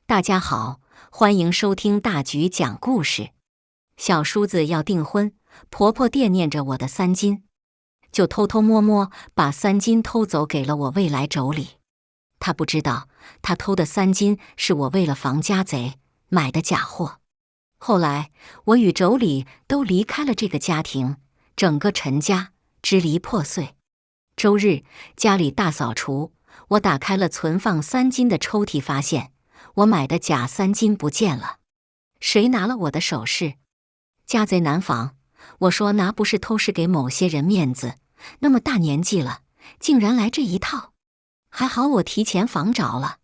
大家好，欢迎收听大橘讲故事。小叔子要订婚，婆婆惦念着我的3金，就偷偷摸摸把3金偷走给了我未来妯娌。她不知道，她偷的3金是我为了防家贼买的假货。后来我与妯娌都离开了这个家庭，整个陈家支离破碎。周日家里大扫除，我打开了存放3金的抽屉，发现我买的假3金不见了。谁拿了我的首饰？家贼难防。我说拿不是偷，是给某些人面子。那么大年纪了，竟然来这一套。还好我提前防着了。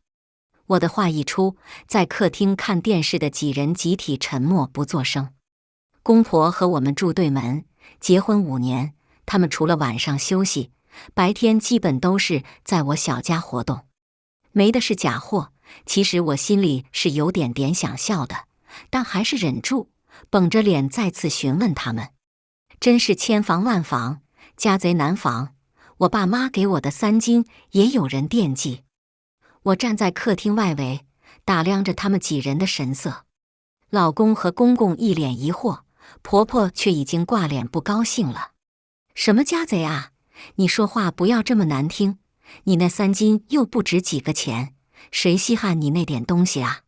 我的话一出，在客厅看电视的几人集体沉默不作声。公婆和我们住对门，结婚5年，他们除了晚上休息，白天基本都是在我小家活动。没的是假货，其实我心里是有点想笑的，但还是忍住，绷着脸再次询问他们。真是千防万防，家贼难防。我爸妈给我的3金也有人惦记。我站在客厅外围，打量着他们几人的神色。老公和公公一脸疑惑，婆婆却已经挂脸不高兴了。什么家贼啊？你说话不要这么难听，你那3金又不值几个钱，谁稀罕你那点东西啊？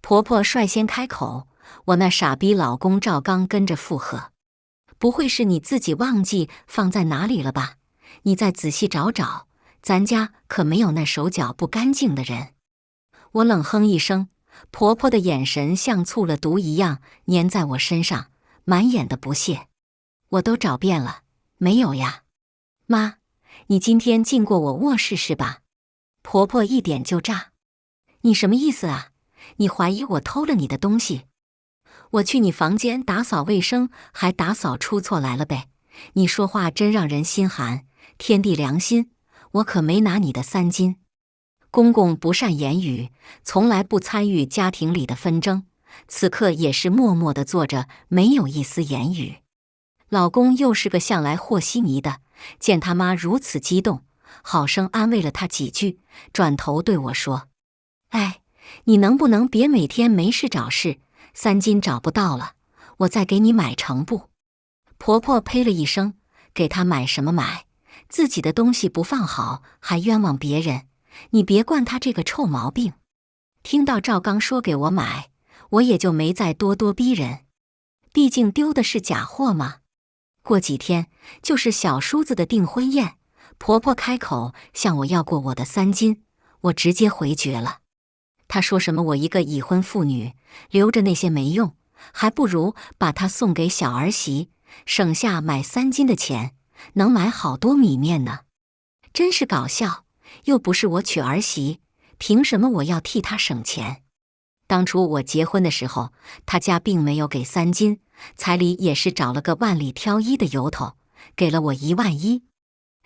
婆婆率先开口，我那傻逼老公赵刚跟着附和。不会是你自己忘记放在哪里了吧？你再仔细找找，咱家可没有那手脚不干净的人。我冷哼一声，婆婆的眼神像醋了毒一样粘在我身上，满眼的不屑。我都找遍了，没有呀。妈，你今天进过我卧室是吧？婆婆一点就炸。你什么意思啊？你怀疑我偷了你的东西？我去你房间打扫卫生，还打扫出错来了呗？你说话真让人心寒，天地良心，我可没拿你的3金。公公不善言语，从来不参与家庭里的纷争，此刻也是默默地坐着，没有一丝言语。老公又是个向来和稀泥的，见他妈如此激动，好生安慰了他几句，转头对我说：哎，你能不能别每天没事找事，3金找不到了，我再给你买成不？婆婆呸了一声，给他买什么买？自己的东西不放好，还冤枉别人，你别惯他这个臭毛病。听到赵刚说给我买，我也就没再咄逼人，毕竟丢的是假货嘛。过几天就是小叔子的订婚宴，婆婆开口向我要过我的3金，我直接回绝了。她说什么我一个已婚妇女，留着那些没用，还不如把它送给小儿媳，省下买3金的钱，能买好多米面呢。真是搞笑，又不是我娶儿媳，凭什么我要替她省钱？当初我结婚的时候，她家并没有给3金，彩礼也是找了个万里挑一的由头，给了我11000。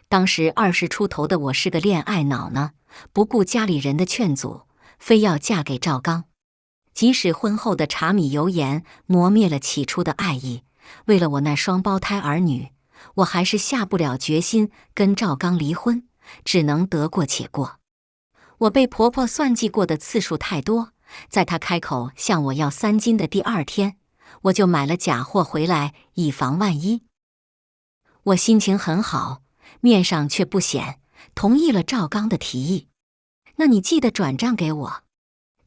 当时20出头的我是个恋爱脑呢，不顾家里人的劝阻，非要嫁给赵刚。即使婚后的柴米油盐磨灭了起初的爱意，为了我那双胞胎儿女，我还是下不了决心跟赵刚离婚，只能得过且过。我被婆婆算计过的次数太多，在她开口向我要3金的第2天，我就买了假货回来，以防万一。我心情很好，面上却不显，同意了赵刚的提议。那你记得转账给我。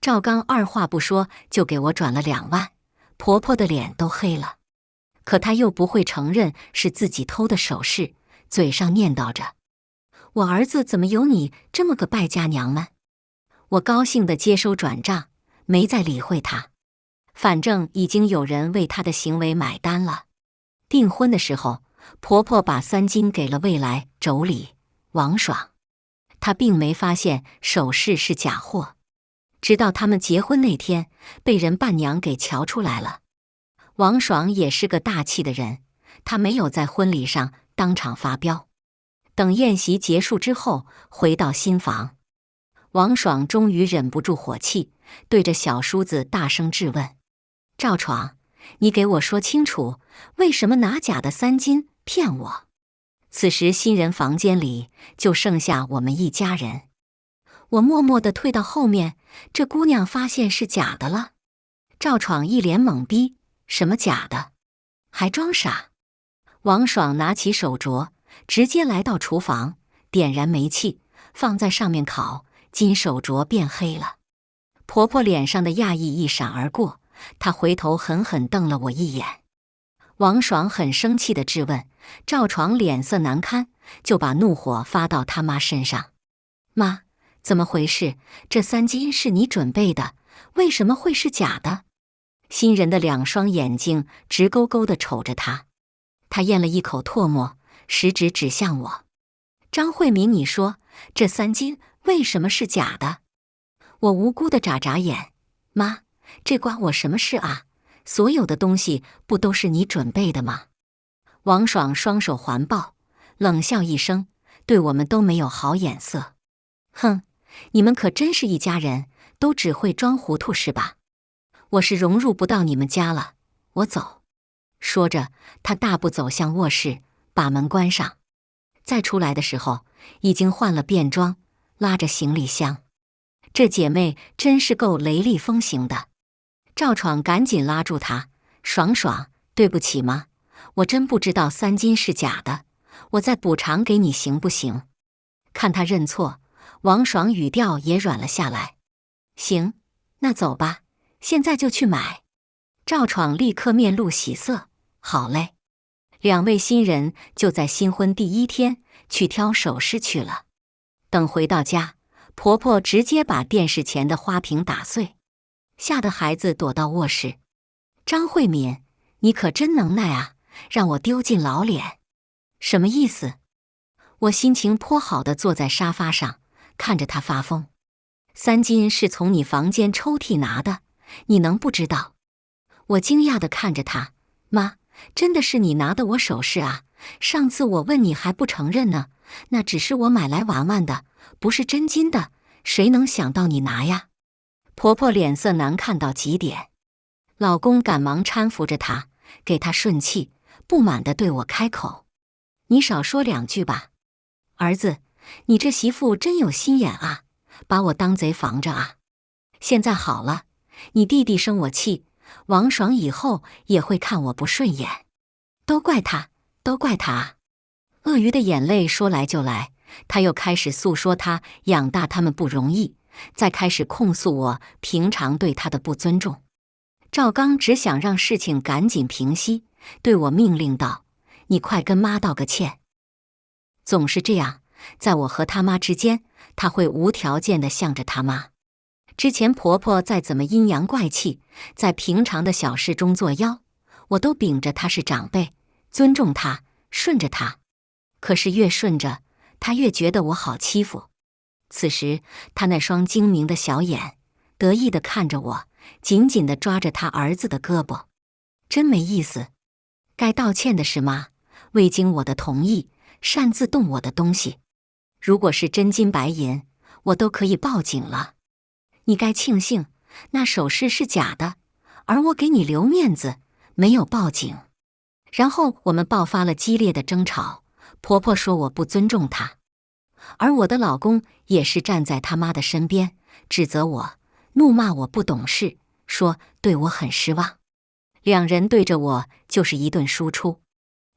赵刚二话不说就给我转了2万，婆婆的脸都黑了。可她又不会承认是自己偷的首饰，嘴上念叨着：我儿子怎么有你这么个败家娘们？我高兴地接收转账，没再理会她。反正已经有人为她的行为买单了。订婚的时候，婆婆把3金给了未来妯娌王爽，她并没发现首饰是假货，直到他们结婚那天，被人伴娘给瞧出来了。王爽也是个大气的人，他没有在婚礼上当场发飙。等宴席结束之后，回到新房，王爽终于忍不住火气，对着小叔子大声质问：赵闯，你给我说清楚，为什么拿假的3金骗我？此时新人房间里就剩下我们一家人。我默默地退到后面，这姑娘发现是假的了。赵闯一脸懵逼，什么假的？还装傻？王爽拿起手镯，直接来到厨房，点燃煤气，放在上面烤，金手镯变黑了。婆婆脸上的讶异一闪而过，她回头狠狠瞪了我一眼。王爽很生气地质问，赵闯脸色难堪，就把怒火发到他妈身上。妈，怎么回事？这3斤是你准备的，为什么会是假的？新人的2双眼睛直勾勾地瞅着他，他咽了一口唾沫，食指指向我。张慧敏，你说这3斤为什么是假的？我无辜地眨眨眼，妈，这关我什么事啊？所有的东西不都是你准备的吗？王爽双手环抱，冷笑一声，对我们都没有好眼色。哼，你们可真是一家人，都只会装糊涂是吧？我是融入不到你们家了，我走。说着，他大步走向卧室，把门关上。再出来的时候，已经换了便装，拉着行李箱。这姐妹真是够雷厉风行的。赵闯赶紧拉住她，爽爽，对不起吗？我真不知道3斤是假的，我再补偿给你行不行？看他认错，王爽语调也软了下来。行，那走吧，现在就去买。赵闯立刻面露喜色，好嘞。2位新人就在新婚第1天去挑首饰去了。等回到家，婆婆直接把电视前的花瓶打碎，吓得孩子躲到卧室。张慧敏，你可真能耐啊，让我丢尽老脸。什么意思？我心情颇好地坐在沙发上，看着她发疯。3斤是从你房间抽屉拿的，你能不知道？我惊讶地看着她，妈，真的是你拿的我首饰啊？上次我问你还不承认呢，那只是我买来玩玩的，不是真金的，谁能想到你拿呀？婆婆脸色难看到极点，老公赶忙搀扶着她，给她顺气，不满地对我开口：你少说2句吧。儿子，你这媳妇真有心眼啊，把我当贼防着啊。现在好了，你弟弟生我气，王爽以后也会看我不顺眼。都怪他，都怪他啊！鳄鱼的眼泪说来就来，他又开始诉说他养大他们不容易，再开始控诉我平常对他的不尊重。赵刚只想让事情赶紧平息，对我命令道：你快跟妈道个歉。总是这样，在我和他妈之间，他会无条件地向着他妈。之前婆婆再怎么阴阳怪气，在平常的小事中作妖，我都秉着她是长辈，尊重她，顺着她。可是越顺着，她越觉得我好欺负。此时，她那双精明的小眼得意地看着我，紧紧地抓着她儿子的胳膊。真没意思，该道歉的是妈，未经我的同意擅自动我的东西。如果是真金白银，我都可以报警了。你该庆幸那首饰是假的，而我给你留面子，没有报警。然后我们爆发了激烈的争吵，婆婆说我不尊重她，而我的老公也是站在他妈的身边，指责我，怒骂我不懂事，说对我很失望。2人对着我就是一顿输出。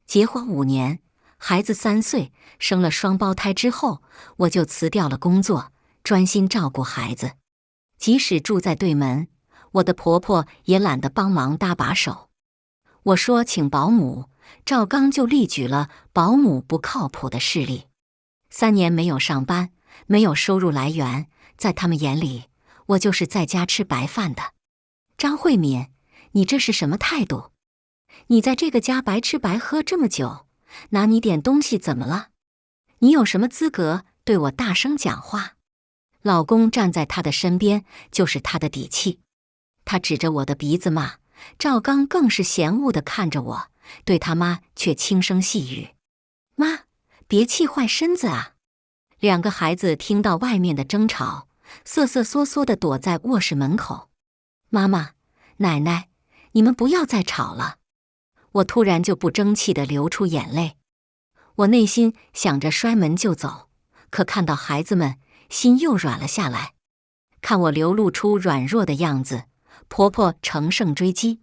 结婚5年，孩子3岁，生了双胞胎之后，我就辞掉了工作，专心照顾孩子。即使住在对门，我的婆婆也懒得帮忙搭把手。我说请保姆，赵刚就力举了保姆不靠谱的势力。3年没有上班，没有收入来源，在他们眼里，我就是在家吃白饭的。张慧敏，你这是什么态度？你在这个家白吃白喝这么久，拿你点东西怎么了？你有什么资格对我大声讲话？老公站在他的身边，就是他的底气。他指着我的鼻子骂，赵刚更是嫌恶地看着我，对他妈却轻声细语：妈，别气坏身子啊。2个孩子听到外面的争吵，瑟瑟缩缩地躲在卧室门口。妈妈，奶奶，你们不要再吵了。我突然就不争气地流出眼泪。我内心想着摔门就走，可看到孩子们，心又软了下来。看我流露出软弱的样子，婆婆乘胜追击，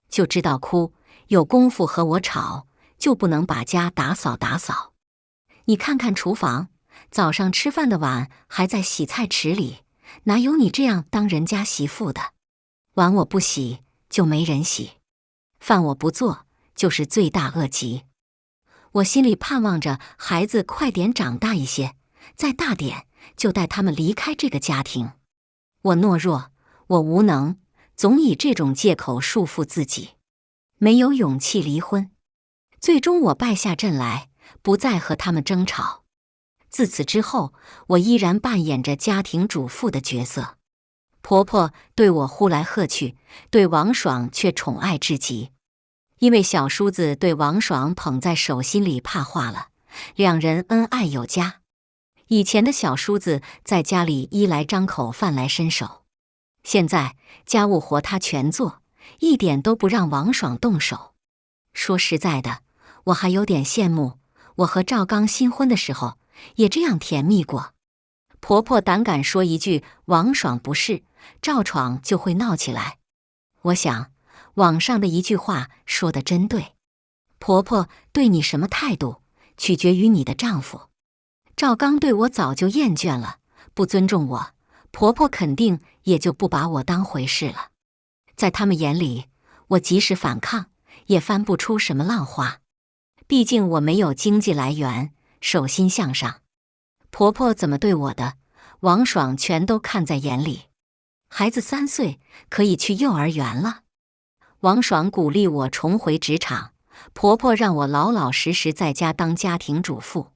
就知道哭，有功夫和我吵，就不能把家打扫打扫。你看看厨房，早上吃饭的碗还在洗菜池里，哪有你这样当人家媳妇的？碗我不洗，就没人洗；饭我不做，就是罪大恶极。我心里盼望着孩子快点长大一些，再大点就带他们离开这个家庭。我懦弱，我无能，总以这种借口束缚自己，没有勇气离婚。最终我败下阵来，不再和他们争吵。自此之后，我依然扮演着家庭主妇的角色。婆婆对我呼来喝去，对王爽却宠爱至极。因为小叔子对王爽捧在手心里怕化了，两人恩爱有加。以前的小叔子在家里衣来张口饭来伸手，现在家务活他全做，一点都不让王爽动手。说实在的，我还有点羡慕，我和赵刚新婚的时候也这样甜蜜过。婆婆胆敢说一句王爽不是，赵闯就会闹起来。我想网上的一句话说得真对，婆婆对你什么态度，取决于你的丈夫。赵刚对我早就厌倦了，不尊重我，婆婆肯定也就不把我当回事了。在他们眼里，我即使反抗，也翻不出什么浪花。毕竟我没有经济来源，手心向上。婆婆怎么对我的，王爽全都看在眼里。孩子3岁，可以去幼儿园了。王爽鼓励我重回职场，婆婆让我老老实实在家当家庭主妇。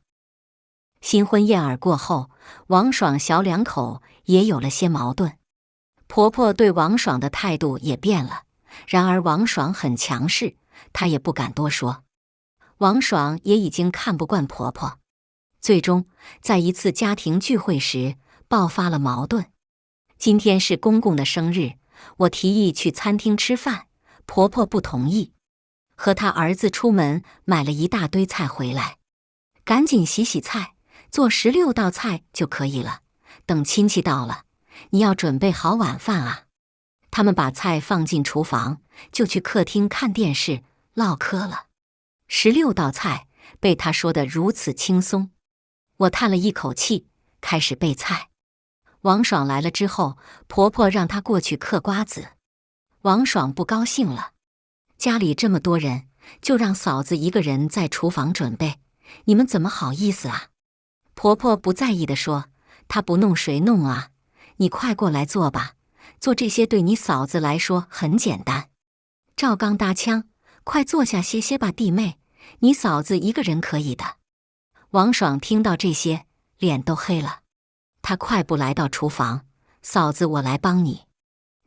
新婚燕尔过后，王爽小两口也有了些矛盾，婆婆对王爽的态度也变了。然而王爽很强势，她也不敢多说。王爽也已经看不惯婆婆，最终在一次家庭聚会时爆发了矛盾。今天是公公的生日，我提议去餐厅吃饭，婆婆不同意，和她儿子出门买了一大堆菜回来，赶紧洗洗菜，做16道菜就可以了。等亲戚到了，你要准备好晚饭啊。他们把菜放进厨房，就去客厅看电视唠嗑了。16道菜被他说得如此轻松，我叹了一口气，开始备菜。王爽来了之后，婆婆让她过去嗑瓜子。王爽不高兴了，家里这么多人，就让嫂子一个人在厨房准备，你们怎么好意思啊？婆婆不在意地说，她不弄谁弄啊？你快过来做吧，做这些对你嫂子来说很简单。赵刚搭腔，快坐下歇歇吧，弟妹，你嫂子一个人可以的。王爽听到这些，脸都黑了。他快步来到厨房，嫂子，我来帮你。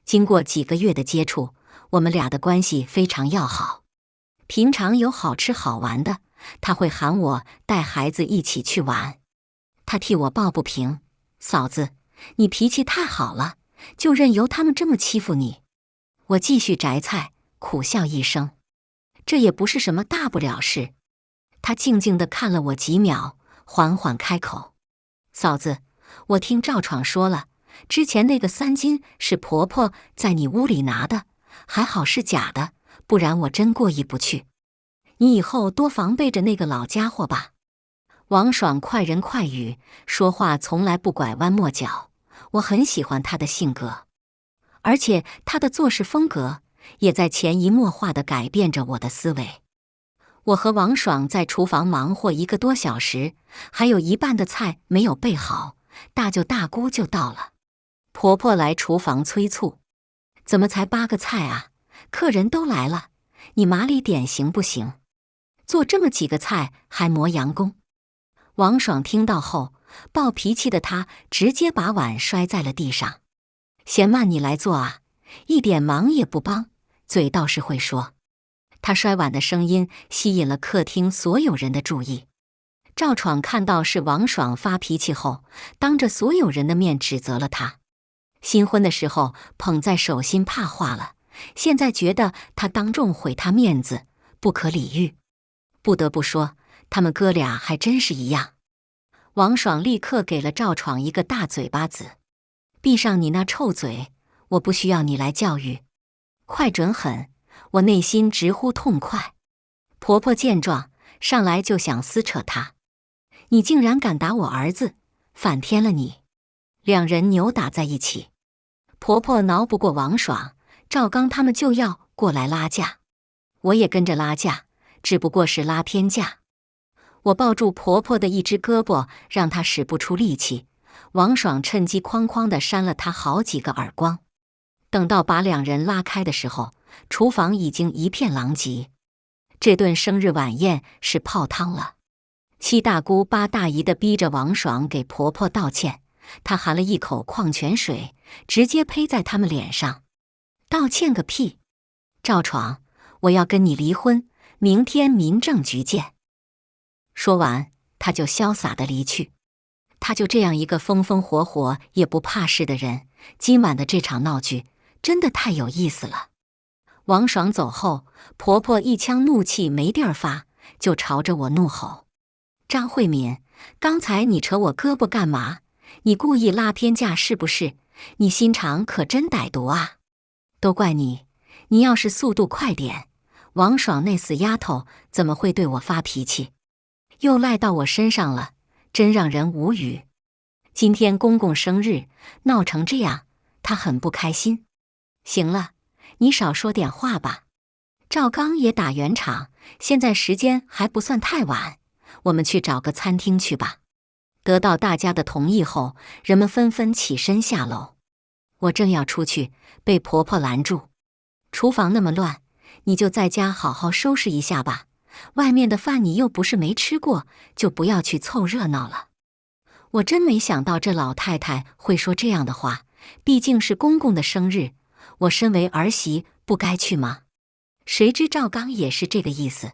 经过几个月的接触，我们俩的关系非常要好。平常有好吃好玩的，他会喊我带孩子一起去玩。他替我抱不平，嫂子，你脾气太好了，就任由他们这么欺负你。我继续摘菜，苦笑一声，这也不是什么大不了事。他静静地看了我几秒，缓缓开口，嫂子，我听赵闯说了，之前那个3斤是婆婆在你屋里拿的，还好是假的，不然我真过意不去。你以后多防备着那个老家伙吧。王爽快人快语，说话从来不拐弯抹角，我很喜欢他的性格，而且他的做事风格也在潜移默化地改变着我的思维。我和王爽在厨房忙活1个多小时，还有一半的菜没有备好，大舅大姑就到了。婆婆来厨房催促，怎么才8个菜啊？客人都来了，你麻利点行不行？做这么几个菜还磨洋工。王爽听到后，暴脾气的他直接把碗摔在了地上。嫌慢你来做啊，一点忙也不帮，嘴倒是会说。他摔碗的声音吸引了客厅所有人的注意。赵闯看到是王爽发脾气后，当着所有人的面指责了他。新婚的时候捧在手心怕化了，现在觉得他当众毁他面子，不可理喻。不得不说，他们哥俩还真是一样。王爽立刻给了赵闯一个大嘴巴子：“闭上你那臭嘴！我不需要你来教育。”快准狠！我内心直呼痛快。婆婆见状，上来就想撕扯他：“你竟然敢打我儿子，反天了你！”两人扭打在一起。婆婆挠不过王爽，赵刚他们就要过来拉架，我也跟着拉架，只不过是拉偏架。我抱住婆婆的一只胳膊，让她使不出力气。王爽趁机哐哐地扇了她好几个耳光。等到把两人拉开的时候，厨房已经一片狼藉。这顿生日晚宴是泡汤了。七大姑八大姨的逼着王爽给婆婆道歉，她含了一口矿泉水，直接呸在他们脸上。道歉个屁！赵闯，我要跟你离婚，明天民政局见。说完，他就潇洒地离去。他就这样一个风风火火也不怕事的人，今晚的这场闹剧真的太有意思了。王爽走后，婆婆一腔怒气没地儿发，就朝着我怒吼：“张慧敏，刚才你扯我胳膊干嘛？你故意拉偏架是不是？你心肠可真歹毒啊！都怪你，你要是速度快点，王爽那死丫头怎么会对我发脾气？又赖到我身上了，真让人无语。今天公公生日，闹成这样，他很不开心。行了，你少说点话吧。赵刚也打圆场，现在时间还不算太晚，我们去找个餐厅去吧。得到大家的同意后，人们纷纷起身下楼。我正要出去，被婆婆拦住。厨房那么乱，你就在家好好收拾一下吧。外面的饭你又不是没吃过，就不要去凑热闹了。我真没想到这老太太会说这样的话，毕竟是公公的生日，我身为儿媳不该去吗？谁知赵刚也是这个意思。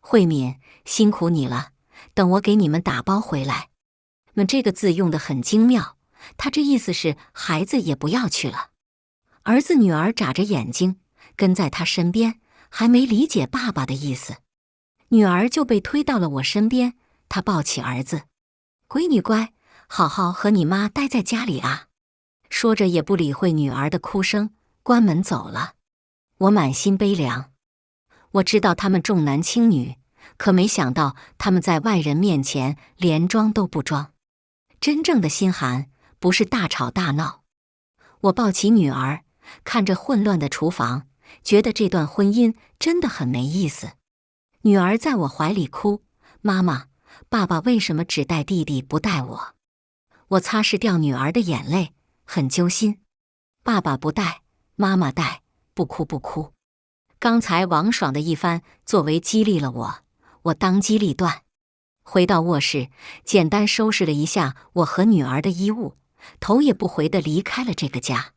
慧敏，辛苦你了，等我给你们打包回来。们这个字用得很精妙，他这意思是孩子也不要去了。儿子女儿眨着眼睛跟在他身边，还没理解爸爸的意思。女儿就被推到了我身边，她抱起儿子：“闺女乖，好好和你妈待在家里啊。”说着也不理会女儿的哭声，关门走了。我满心悲凉。我知道他们重男轻女，可没想到他们在外人面前连装都不装。真正的心寒不是大吵大闹。我抱起女儿，看着混乱的厨房，觉得这段婚姻真的很没意思。女儿在我怀里哭：“妈妈，爸爸为什么只带弟弟不带我？”我擦拭掉女儿的眼泪，很揪心。爸爸不带，妈妈带，不哭不哭。刚才王爽的一番作为激励了我，我当机立断。回到卧室，简单收拾了一下我和女儿的衣物，头也不回地离开了这个家。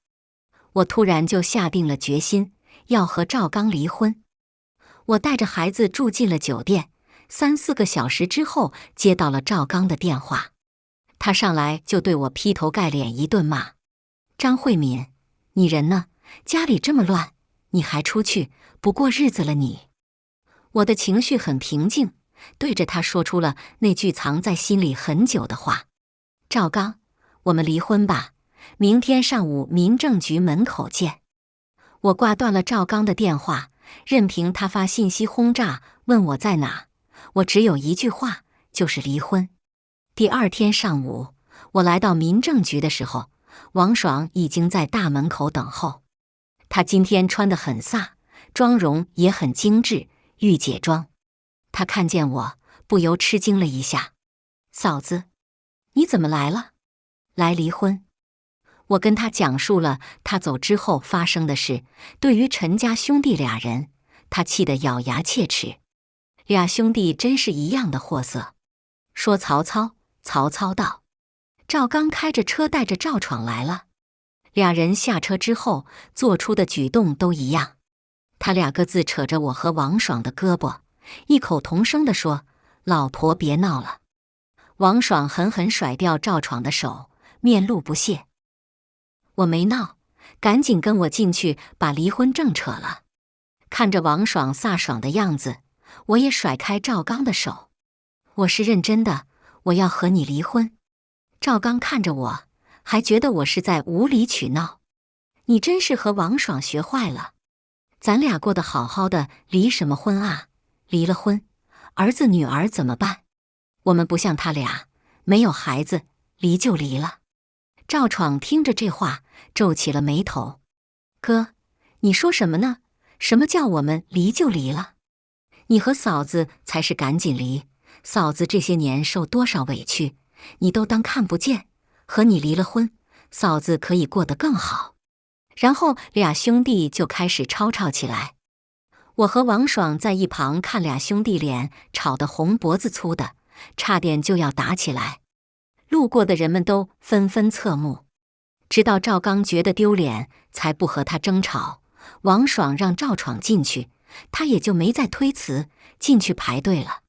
我突然就下定了决心，要和赵刚离婚。我带着孩子住进了酒店，3-4个小时之后接到了赵刚的电话。他上来就对我劈头盖脸一顿骂：“张慧敏，你人呢？家里这么乱，你还出去不过日子了你？”我的情绪很平静，对着他说出了那句藏在心里很久的话：“赵刚，我们离婚吧，明天上午民政局门口见。”我挂断了赵刚的电话，任凭他发信息轰炸，问我在哪，我只有一句话，就是离婚。第二天上午，我来到民政局的时候，王爽已经在大门口等候。他今天穿得很飒，妆容也很精致，御姐妆。他看见我，不由吃惊了一下：“嫂子，你怎么来了？来离婚？”我跟他讲述了他走之后发生的事，对于陈家兄弟俩人，他气得咬牙切齿。俩兄弟真是一样的货色。说曹操，曹操到。赵刚开着车带着赵闯来了。俩人下车之后做出的举动都一样。他俩各自扯着我和王爽的胳膊，异口同声地说：“老婆别闹了。”王爽狠狠甩掉赵闯的手，面露不屑。我没闹，赶紧跟我进去把离婚证扯了。看着王爽飒爽的样子，我也甩开赵刚的手。我是认真的，我要和你离婚。赵刚看着我，还觉得我是在无理取闹。你真是和王爽学坏了。咱俩过得好好的，离什么婚啊？离了婚，儿子女儿怎么办？我们不像他俩，没有孩子，离就离了。赵闯听着这话，皱起了眉头。哥，你说什么呢？什么叫我们离就离了？你和嫂子才是赶紧离，嫂子这些年受多少委屈，你都当看不见。和你离了婚，嫂子可以过得更好。然后俩兄弟就开始吵吵起来。我和王爽在一旁看俩兄弟脸吵得红脖子粗的，差点就要打起来。路过的人们都纷纷侧目，直到赵刚觉得丢脸，才不和他争吵。王爽让赵闯进去，他也就没再推辞，进去排队了。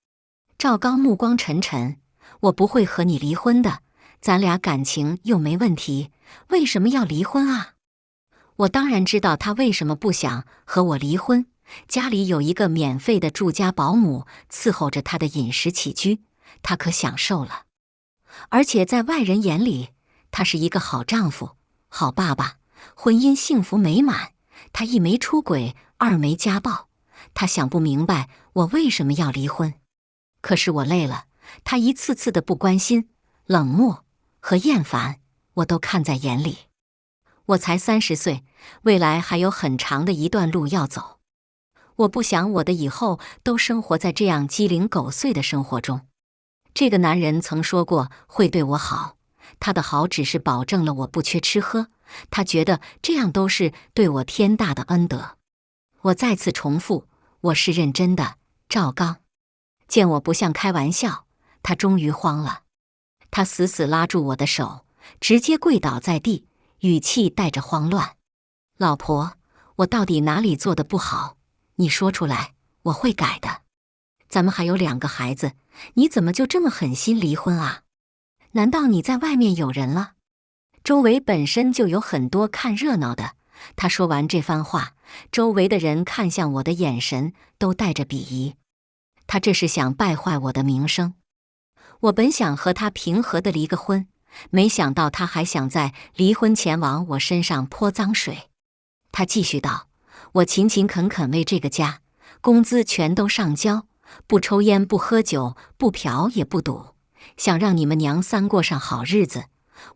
赵刚目光沉沉：“我不会和你离婚的，咱俩感情又没问题，为什么要离婚啊？”我当然知道他为什么不想和我离婚，家里有一个免费的住家保姆伺候着他的饮食起居，他可享受了。而且在外人眼里，他是一个好丈夫、好爸爸，婚姻幸福美满。他一没出轨，二没家暴，他想不明白我为什么要离婚。可是我累了，他一次次的不关心、冷漠和厌烦，我都看在眼里。我才30岁，未来还有很长的一段路要走。我不想我的以后都生活在这样鸡零狗碎的生活中。这个男人曾说过会对我好，他的好只是保证了我不缺吃喝，他觉得这样都是对我天大的恩德。我再次重复，我是认真的。赵刚见我不像开玩笑，他终于慌了。他死死拉住我的手，直接跪倒在地，语气带着慌乱：“老婆，我到底哪里做得不好？你说出来，我会改的。咱们还有2个孩子，你怎么就这么狠心离婚啊？难道你在外面有人了？”周围本身就有很多看热闹的，他说完这番话，周围的人看向我的眼神都带着鄙夷。他这是想败坏我的名声。我本想和他平和地离个婚，没想到他还想在离婚前往我身上泼脏水。他继续道：“我勤勤恳恳为这个家，工资全都上交，不抽烟不喝酒，不嫖也不赌，想让你们娘3过上好日子。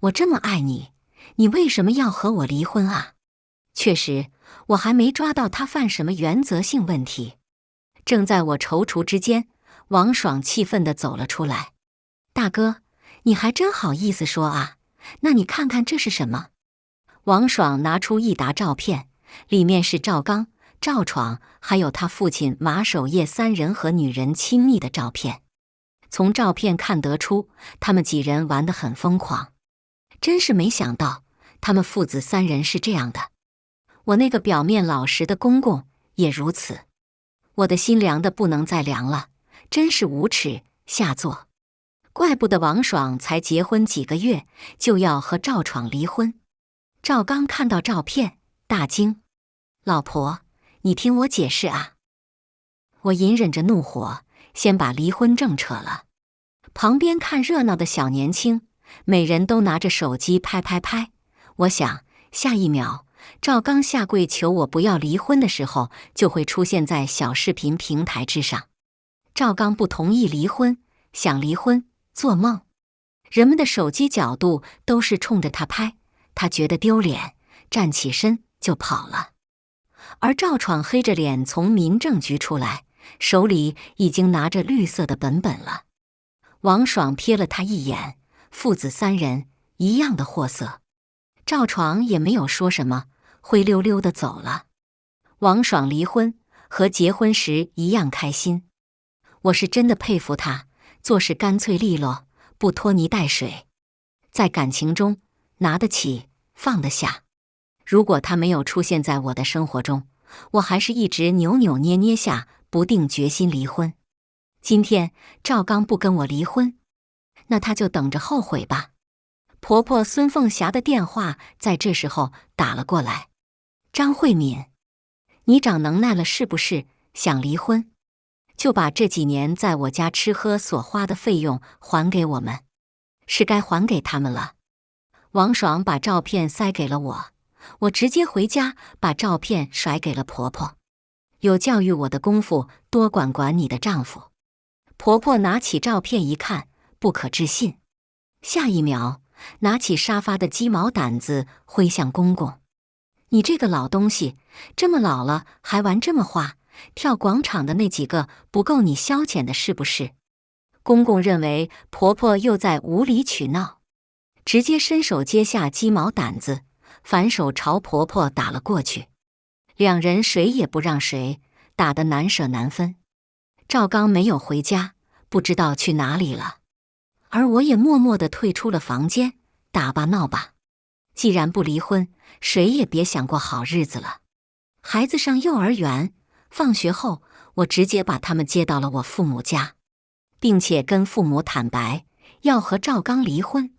我这么爱你，你为什么要和我离婚啊？”确实，我还没抓到他犯什么原则性问题。正在我踌躇之间，王爽气愤地走了出来：“大哥，你还真好意思说啊？那你看看这是什么？”王爽拿出一沓照片，里面是赵刚、赵闯还有他父亲马守业3人和女人亲密的照片。从照片看得出，他们几人玩得很疯狂。真是没想到，他们父子3人是这样的。我那个表面老实的公公也如此。我的心凉得不能再凉了，真是无耻下作。怪不得王爽才结婚几个月就要和赵闯离婚。赵刚看到照片大惊：“老婆，你听我解释啊！”我隐忍着怒火，先把离婚证扯了。旁边看热闹的小年轻，每人都拿着手机拍拍拍。我想，下一秒，赵刚下跪求我不要离婚的时候，就会出现在小视频平台之上。赵刚不同意离婚，想离婚，做梦。人们的手机角度都是冲着他拍，他觉得丢脸，站起身就跑了。而赵闯黑着脸从民政局出来，手里已经拿着绿色的本本了。王爽瞥了他一眼，父子3人一样的货色。赵闯也没有说什么，灰溜溜地走了。王爽离婚和结婚时一样开心，我是真的佩服他，做事干脆利落，不拖泥带水。在感情中，拿得起，放得下。如果他没有出现在我的生活中，我还是一直扭扭捏捏下不定决心离婚。今天赵刚不跟我离婚，那他就等着后悔吧。婆婆孙凤霞的电话在这时候打了过来：“张慧敏，你长能耐了是不是？想离婚？就把这几年在我家吃喝所花的费用还给我们，是该还给他们了。王爽把照片塞给了我，我直接回家把照片甩给了婆婆。有教育我的功夫，多管管你的丈夫。婆婆拿起照片一看，不可置信，下一秒拿起沙发的鸡毛掸子挥向公公：“你这个老东西，这么老了还玩这么花，跳广场的那几个不够你消遣的是不是？”公公认为婆婆又在无理取闹，直接伸手接下鸡毛掸子，反手朝婆婆打了过去。两人谁也不让谁，打得难舍难分。赵刚没有回家，不知道去哪里了，而我也默默地退出了房间。打吧闹吧，既然不离婚，谁也别想过好日子了。孩子上幼儿园，放学后我直接把他们接到了我父母家，并且跟父母坦白要和赵刚离婚。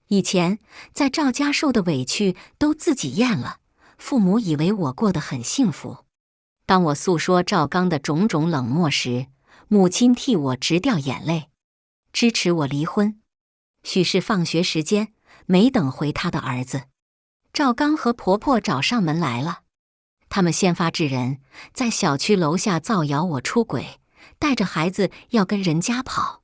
以前在赵家受的委屈都自己咽了，父母以为我过得很幸福。当我诉说赵刚的种种冷漠时，母亲替我直掉眼泪，支持我离婚。许是放学时间，没等回他的儿子，赵刚和婆婆找上门来了。他们先发制人，在小区楼下造谣我出轨，带着孩子要跟人家跑，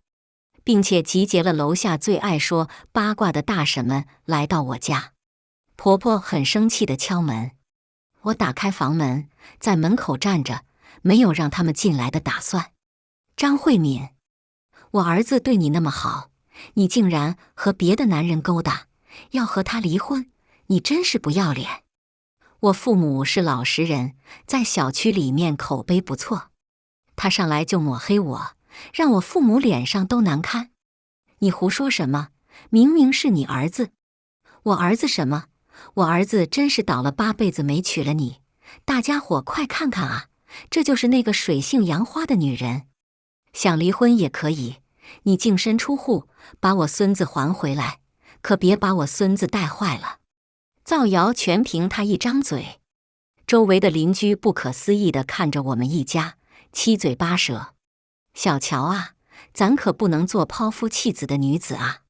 并且集结了楼下最爱说八卦的大婶们来到我家。婆婆很生气地敲门，我打开房门，在门口站着，没有让他们进来的打算。张慧敏，我儿子对你那么好，你竟然和别的男人勾搭，要和他离婚，你真是不要脸。我父母是老实人，在小区里面口碑不错，他上来就抹黑我，让我父母脸上都难看。你胡说什么？明明是你儿子。我儿子什么？我儿子真是倒了8辈子没娶了你。大家伙快看看啊，这就是那个水性杨花的女人。想离婚也可以，你净身出户，把我孙子还回来，可别把我孙子带坏了。造谣全凭他一张嘴。周围的邻居不可思议地看着我们一家，七嘴八舌。小乔啊，咱可不能做抛夫弃子的女子啊。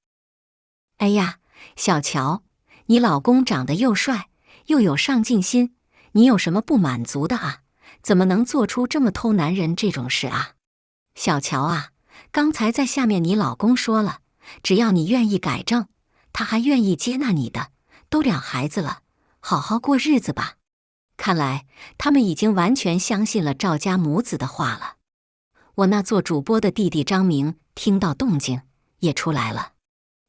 哎呀，小乔，你老公长得又帅，又有上进心，你有什么不满足的啊？怎么能做出这么偷男人这种事啊？小乔啊，刚才在下面你老公说了，只要你愿意改正，他还愿意接纳你的，都2孩子了，好好过日子吧。看来他们已经完全相信了赵家母子的话了。我那做主播的弟弟张明听到动静也出来了，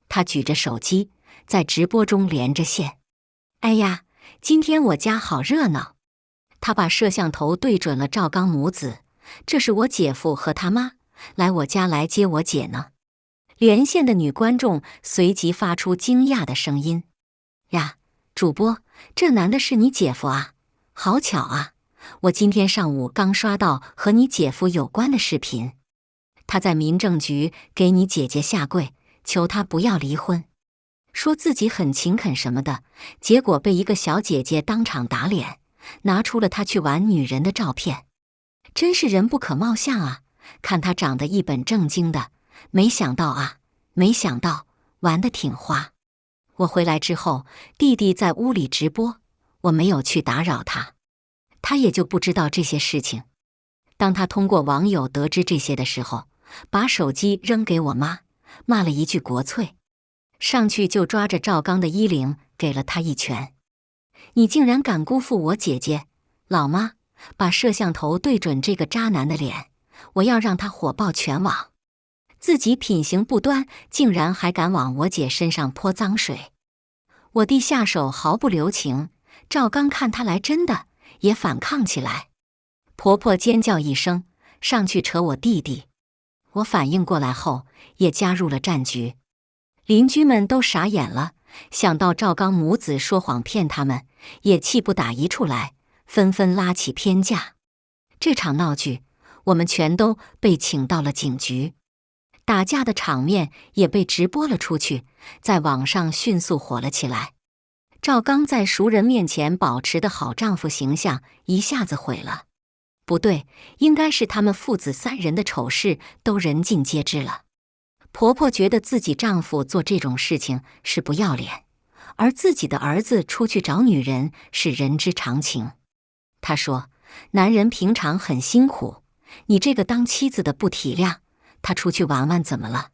他举着手机在直播中连着线。哎呀，今天我家好热闹。他把摄像头对准了赵刚母子，这是我姐夫和他妈来我家来接我姐呢。连线的女观众随即发出惊讶的声音：呀，主播，这男的是你姐夫啊？好巧啊，我今天上午刚刷到和你姐夫有关的视频，他在民政局给你姐姐下跪，求她不要离婚，说自己很勤恳什么的，结果被一个小姐姐当场打脸，拿出了他去玩女人的照片。真是人不可貌相啊，看他长得一本正经的，没想到玩得挺花。我回来之后，弟弟在屋里直播，我没有去打扰他，他也就不知道这些事情。当他通过网友得知这些的时候，把手机扔给我妈，骂了一句国粹，上去就抓着赵刚的衣领给了他一拳。你竟然敢辜负我姐姐！老妈，把摄像头对准这个渣男的脸，我要让他火爆全网。自己品行不端，竟然还敢往我姐身上泼脏水。我弟下手毫不留情，赵刚看他来真的，也反抗起来。婆婆尖叫一声，上去扯我弟弟。我反应过来后，也加入了战局。邻居们都傻眼了，想到赵刚母子说谎骗他们，也气不打一处来，纷纷拉起偏架。这场闹剧，我们全都被请到了警局。打架的场面也被直播了出去，在网上迅速火了起来。赵刚在熟人面前保持的好丈夫形象一下子毁了。不对，应该是他们父子三人的丑事都人尽皆知了。婆婆觉得自己丈夫做这种事情是不要脸，而自己的儿子出去找女人是人之常情。她说：“男人平常很辛苦，你这个当妻子的不体谅，他出去玩玩怎么了？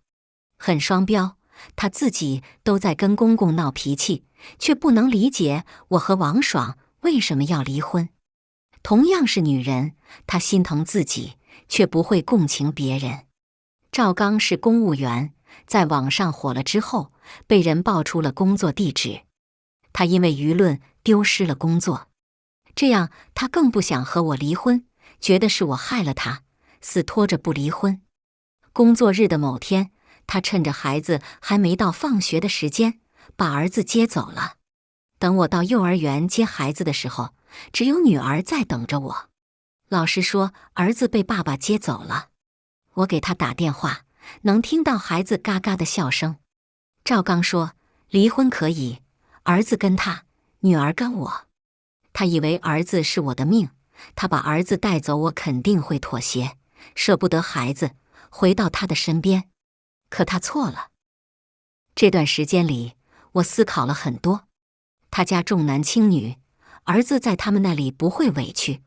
很双标。他自己都在跟公公闹脾气，却不能理解我和王爽为什么要离婚。同样是女人，她心疼自己，却不会共情别人。”赵刚是公务员，在网上火了之后，被人爆出了工作地址。他因为舆论丢失了工作，这样他更不想和我离婚，觉得是我害了他，死拖着不离婚。工作日的某天，他趁着孩子还没到放学的时间，把儿子接走了。等我到幼儿园接孩子的时候，只有女儿在等着我。老师说儿子被爸爸接走了。我给他打电话，能听到孩子嘎嘎的笑声。赵刚说离婚可以，儿子跟他，女儿跟我。他以为儿子是我的命，他把儿子带走，我肯定会妥协，舍不得孩子，回到他的身边。可他错了。这段时间里，我思考了很多。他家重男轻女，儿子在他们那里不会委屈，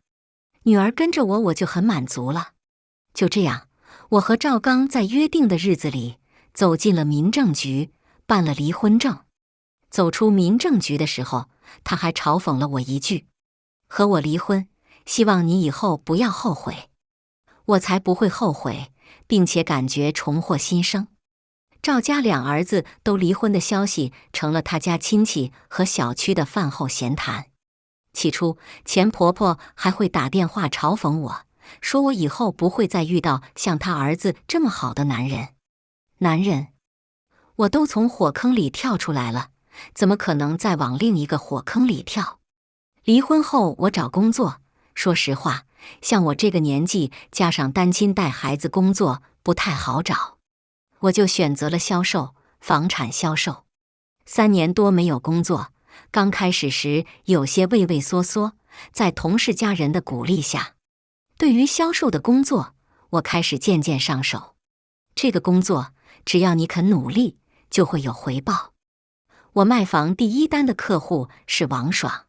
女儿跟着我，我就很满足了。就这样，我和赵刚在约定的日子里走进了民政局，办了离婚证。走出民政局的时候，他还嘲讽了我一句：“和我离婚，希望你以后不要后悔。”我才不会后悔，并且感觉重获新生。赵家两儿子都离婚的消息成了他家亲戚和小区的饭后闲谈。起初，钱婆婆还会打电话嘲讽我，说我以后不会再遇到像他儿子这么好的男人。男人，我都从火坑里跳出来了，怎么可能再往另一个火坑里跳？离婚后，我找工作，说实话，像我这个年纪，加上单亲带孩子，工作不太好找。我就选择了销售，房产销售。3年多没有工作，刚开始时有些畏畏缩缩，在同事家人的鼓励下，对于销售的工作，我开始渐渐上手。这个工作，只要你肯努力，就会有回报。我卖房第1单的客户是王爽。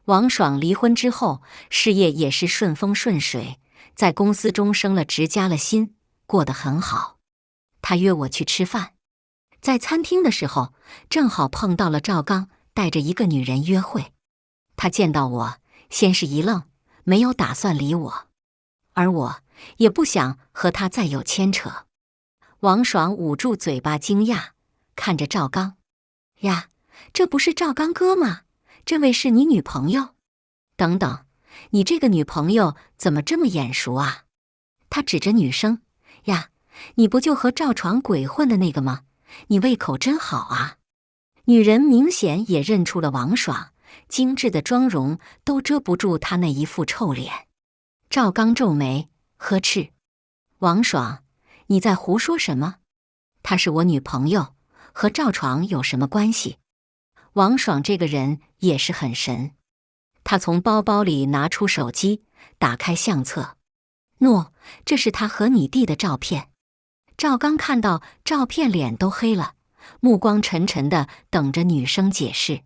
王爽离婚之后，事业也是顺风顺水，在公司中升了职，加了薪，过得很好。他约我去吃饭，在餐厅的时候，正好碰到了赵刚带着一个女人约会。他见到我，先是一愣，没有打算理我，而我也不想和他再有牵扯。王爽捂住嘴巴惊讶，看着赵刚：“呀，这不是赵刚哥吗？这位是你女朋友？等等，你这个女朋友怎么这么眼熟啊？”他指着女生：“呀，你不就和赵床鬼混的那个吗？你胃口真好啊！”女人明显也认出了王爽，精致的妆容都遮不住她那一副臭脸。赵刚皱眉，呵斥：“王爽，你在胡说什么？她是我女朋友，和赵床有什么关系？”王爽这个人也是很神，他从包包里拿出手机，打开相册，喏，这是他和你弟的照片。赵刚看到照片，脸都黑了，目光沉沉的等着女生解释。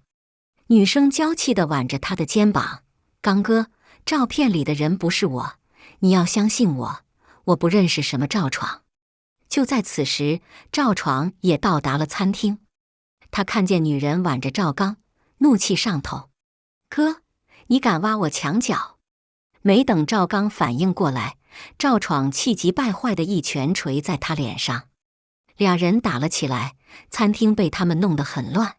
女生娇气地挽着他的肩膀：“刚哥，照片里的人不是我，你要相信我，我不认识什么赵闯。”就在此时，赵闯也到达了餐厅。他看见女人挽着赵刚，怒气上头：“哥，你敢挖我墙角！”没等赵刚反应过来，赵闯气急败坏的一拳捶在他脸上，俩人打了起来，餐厅被他们弄得很乱。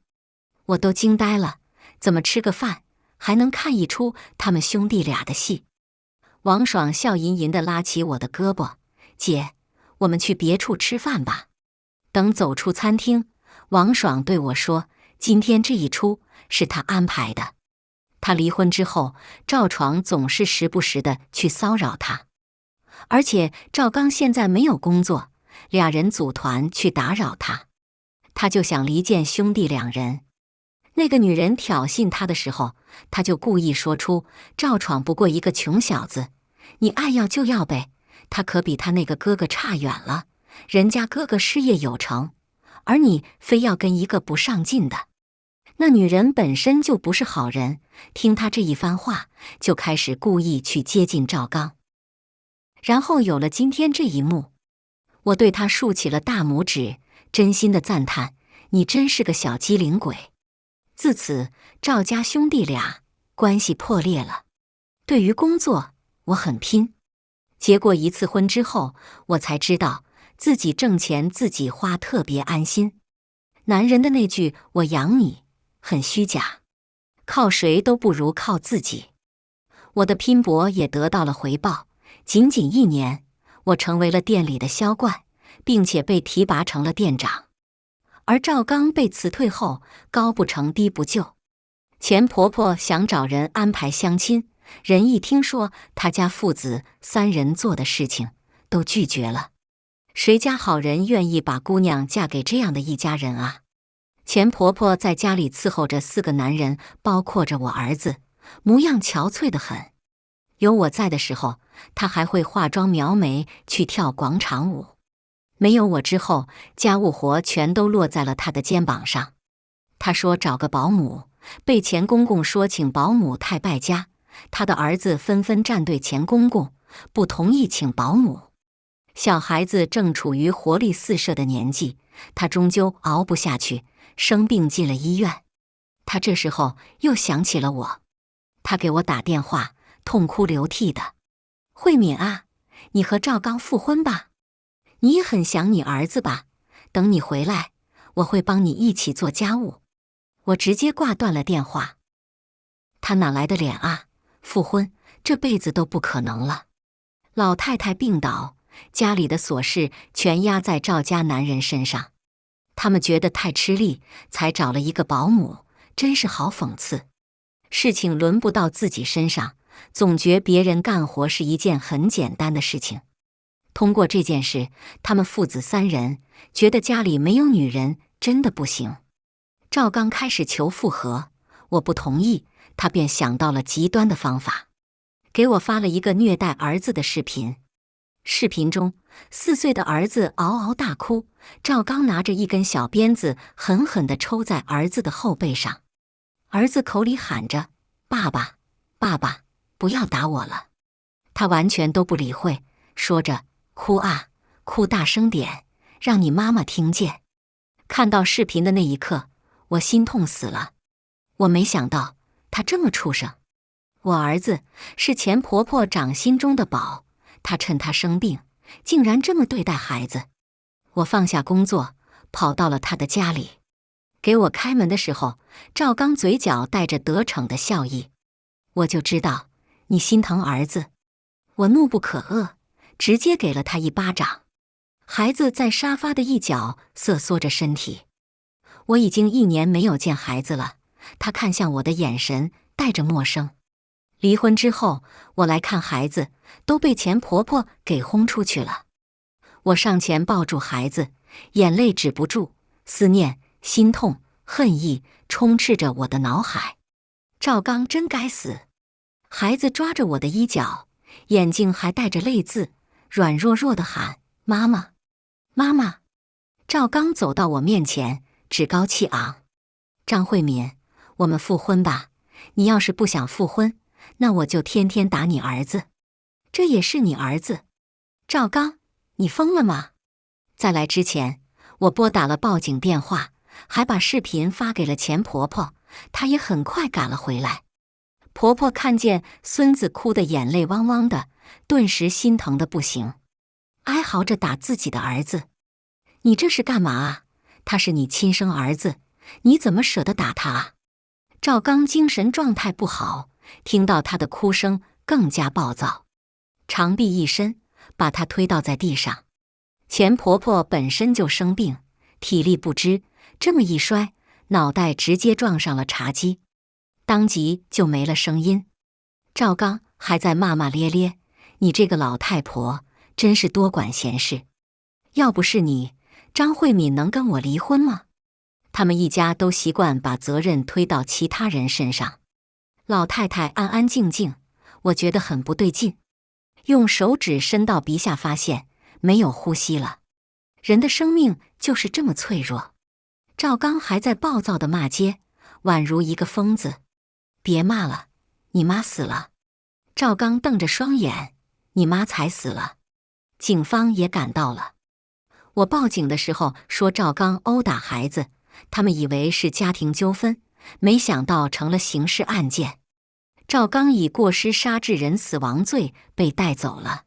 我都惊呆了，怎么吃个饭还能看一出他们兄弟俩的戏？王爽笑吟吟地拉起我的胳膊：“姐，我们去别处吃饭吧。”等走出餐厅，王爽对我说：“今天这一出是他安排的。”他离婚之后，赵闯总是时不时的去骚扰他，而且赵刚现在没有工作，俩人组团去打扰他，他就想离间兄弟两人。那个女人挑衅他的时候，他就故意说出赵闯不过一个穷小子，你爱要就要呗，他可比他那个哥哥差远了，人家哥哥事业有成，而你非要跟一个不上进的。那女人本身就不是好人，听他这一番话，就开始故意去接近赵刚。然后有了今天这一幕，我对他竖起了大拇指，真心的赞叹：你真是个小机灵鬼。自此，赵家兄弟俩关系破裂了。对于工作，我很拼。结过一次婚之后，我才知道自己挣钱自己花特别安心。男人的那句"我养你"很虚假，靠谁都不如靠自己。我的拼搏也得到了回报，仅仅1年，我成为了店里的销冠，并且被提拔成了店长。而赵刚被辞退后，高不成低不就。钱婆婆想找人安排相亲，人一听说他家父子3人做的事情，都拒绝了。谁家好人愿意把姑娘嫁给这样的一家人啊？钱婆婆在家里伺候着4个男人，包括着我儿子，模样憔悴得很。有我在的时候，她还会化妆描眉去跳广场舞。没有我之后，家务活全都落在了她的肩膀上。她说找个保姆，被钱公公说请保姆太败家，她的儿子纷纷站队钱公公，不同意请保姆。小孩子正处于活力四射的年纪，她终究熬不下去，生病进了医院。她这时候又想起了我，她给我打电话，痛哭流涕的：慧敏啊，你和赵刚复婚吧，你也很想你儿子吧，等你回来，我会帮你一起做家务。我直接挂断了电话。他哪来的脸啊？复婚这辈子都不可能了。老太太病倒，家里的琐事全压在赵家男人身上，他们觉得太吃力，才找了一个保姆，真是好讽刺。事情轮不到自己身上，总觉别人干活是一件很简单的事情。通过这件事，他们父子3人觉得家里没有女人真的不行。赵刚开始求复合，我不同意，他便想到了极端的方法，给我发了一个虐待儿子的视频。视频中，4岁的儿子嗷嗷大哭，赵刚拿着一根小鞭子狠狠地抽在儿子的后背上，儿子口里喊着爸爸爸爸，不要打我了。他完全都不理会，说着哭啊哭大声点，让你妈妈听见。看到视频的那一刻，我心痛死了。我没想到他这么畜生。我儿子是钱婆婆掌心中的宝，她趁他生病，竟然这么对待孩子。我放下工作，跑到了他的家里。给我开门的时候，赵刚嘴角带着得逞的笑意。我就知道你心疼儿子。我怒不可遏，直接给了他一巴掌。孩子在沙发的一角瑟缩着身体。我已经1年没有见孩子了，他看向我的眼神带着陌生。离婚之后，我来看孩子，都被钱婆婆给轰出去了。我上前抱住孩子，眼泪止不住，思念、心痛、恨意充斥着我的脑海。赵刚真该死！孩子抓着我的衣角，眼睛还带着泪渍，软弱弱地喊：妈妈，妈妈！赵刚走到我面前，趾高气昂：张慧敏，我们复婚吧，你要是不想复婚，那我就天天打你儿子。这也是你儿子。赵刚，你疯了吗？在来之前，我拨打了报警电话，还把视频发给了钱婆婆，她也很快赶了回来。婆婆看见孙子哭得眼泪汪汪的，顿时心疼得不行，哀嚎着打自己的儿子。你这是干嘛啊？他是你亲生儿子，你怎么舍得打他啊？赵刚精神状态不好，听到他的哭声更加暴躁，长臂一伸，把他推倒在地上。钱婆婆本身就生病，体力不支，这么一摔，脑袋直接撞上了茶几，当即就没了声音。赵刚还在骂骂咧咧：你这个老太婆真是多管闲事，要不是你，张慧敏能跟我离婚吗？他们一家都习惯把责任推到其他人身上。老太太安安静静，我觉得很不对劲。用手指伸到鼻下，发现没有呼吸了。人的生命就是这么脆弱。赵刚还在暴躁地骂街，宛如一个疯子。别骂了，你妈死了。赵刚瞪着双眼，你妈才死了。警方也赶到了。我报警的时候说赵刚殴打孩子，他们以为是家庭纠纷，没想到成了刑事案件。赵刚以过失杀致人死亡罪被带走了。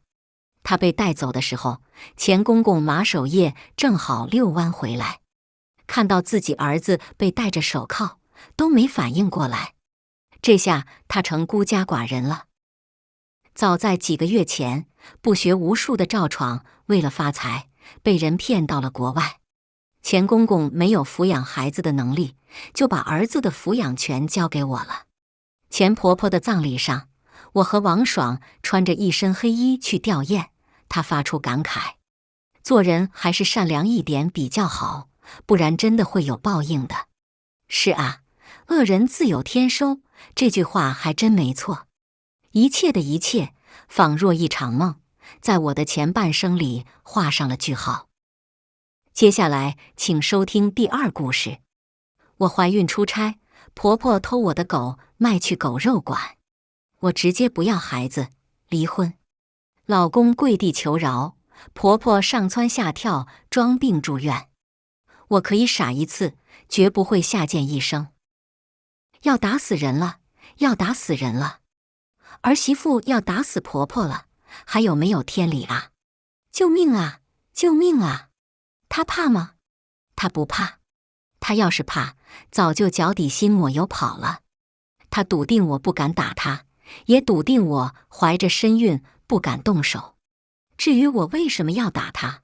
他被带走的时候，钱公公马守业正好遛弯回来，看到自己儿子被戴着手铐，都没反应过来。这下他成孤家寡人了。早在几个月前，不学无术的赵闯为了发财，被人骗到了国外。钱公公没有抚养孩子的能力，就把儿子的抚养权交给我了。钱婆婆的葬礼上，我和王爽穿着一身黑衣去吊唁，她发出感慨：做人还是善良一点比较好，不然真的会有报应的。是啊，恶人自有天收，这句话还真没错。一切的一切，仿若一场梦，在我的前半生里画上了句号。接下来，请收听第二故事。我怀孕出差，婆婆偷我的狗卖去狗肉馆，我直接不要孩子，离婚。老公跪地求饶，婆婆上蹿下跳，装病住院。我可以傻一次，绝不会下贱一生。要打死人了，要打死人了！儿媳妇要打死婆婆了，还有没有天理啊？救命啊！救命啊！她怕吗？她不怕。她要是怕，早就脚底心抹油跑了。她笃定我不敢打她，也笃定我怀着身孕不敢动手。至于我为什么要打她，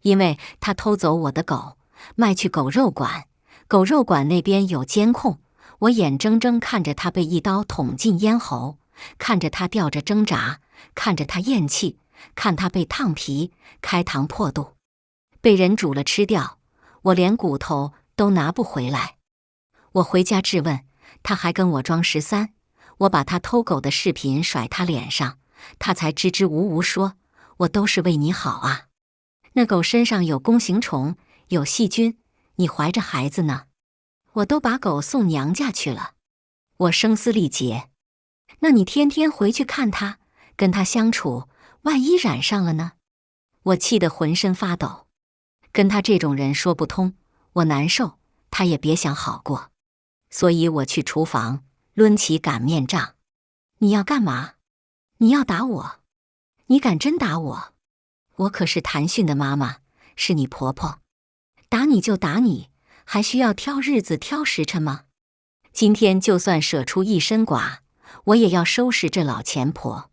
因为她偷走我的狗，卖去狗肉馆。狗肉馆那边有监控，我眼睁睁看着她被一刀捅进咽喉，看着她吊着挣扎，看着她咽气，看她被烫皮、开膛破肚，被人煮了吃掉，我连骨头都拿不回来。我回家质问，他还跟我装13，我把他偷狗的视频甩他脸上，他才支支吾吾说，我都是为你好啊。那狗身上有弓形虫，有细菌，你怀着孩子呢，我都把狗送娘家去了。我声嘶力竭，那你天天回去看他，跟他相处，万一染上了呢？我气得浑身发抖，跟他这种人说不通，我难受，他也别想好过。所以我去厨房抡起擀面杖。你要干嘛？你要打我？你敢真打我？我可是谭迅的妈妈，是你婆婆，打你就打你，还需要挑日子挑时辰吗？今天就算舍出一身剐，我也要收拾这老钱婆。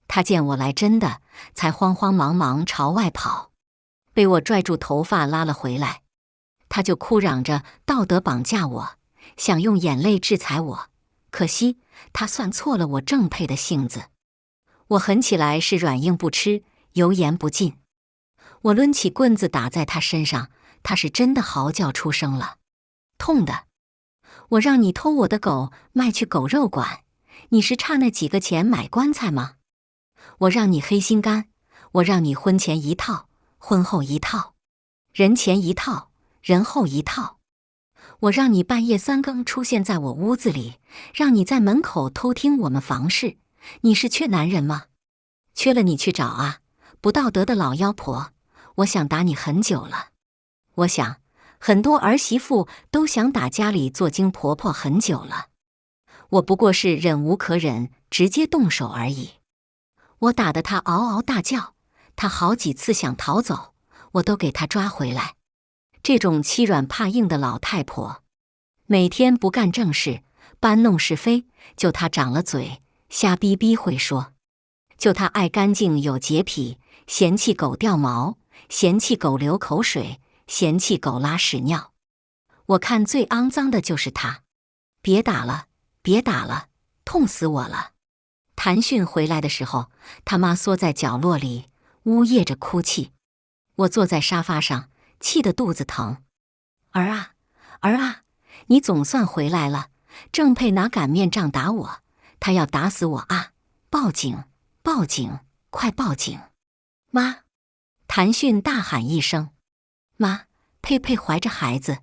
她见我来真的，才慌慌忙忙朝外跑，被我拽住头发拉了回来。她就哭嚷着道德绑架我，想用眼泪制裁我，可惜她算错了我正配的性子。我狠起来是软硬不吃，油盐不进。我抡起棍子打在她身上，她是真的嚎叫出声了，痛的。我让你偷我的狗卖去狗肉馆，你是差那几个钱买棺材吗？我让你黑心肝，我让你婚前一套，婚后一套，人前一套，人后一套。我让你半夜3更出现在我屋子里，让你在门口偷听我们房事，你是缺男人吗？缺了你去找啊，不道德的老妖婆！我想打你很久了，我想很多儿媳妇都想打家里做精婆婆很久了，我不过是忍无可忍，直接动手而已。我打得她嗷嗷大叫，她好几次想逃走，我都给她抓回来。这种欺软怕硬的老太婆，每天不干正事，搬弄是非，就她长了嘴，瞎逼逼会说。就她爱干净有洁癖，嫌弃狗掉毛，嫌弃狗流口水，嫌弃狗拉屎尿。我看最肮脏的就是她。别打了，别打了，痛死我了。谭迅回来的时候，他妈缩在角落里，呜咽着哭泣。我坐在沙发上，气得肚子疼。儿啊，儿啊，你总算回来了，正配拿擀面杖打我，他要打死我啊！报警，报警，快报警！”妈！谭迅大喊一声：“妈，佩佩怀着孩子！”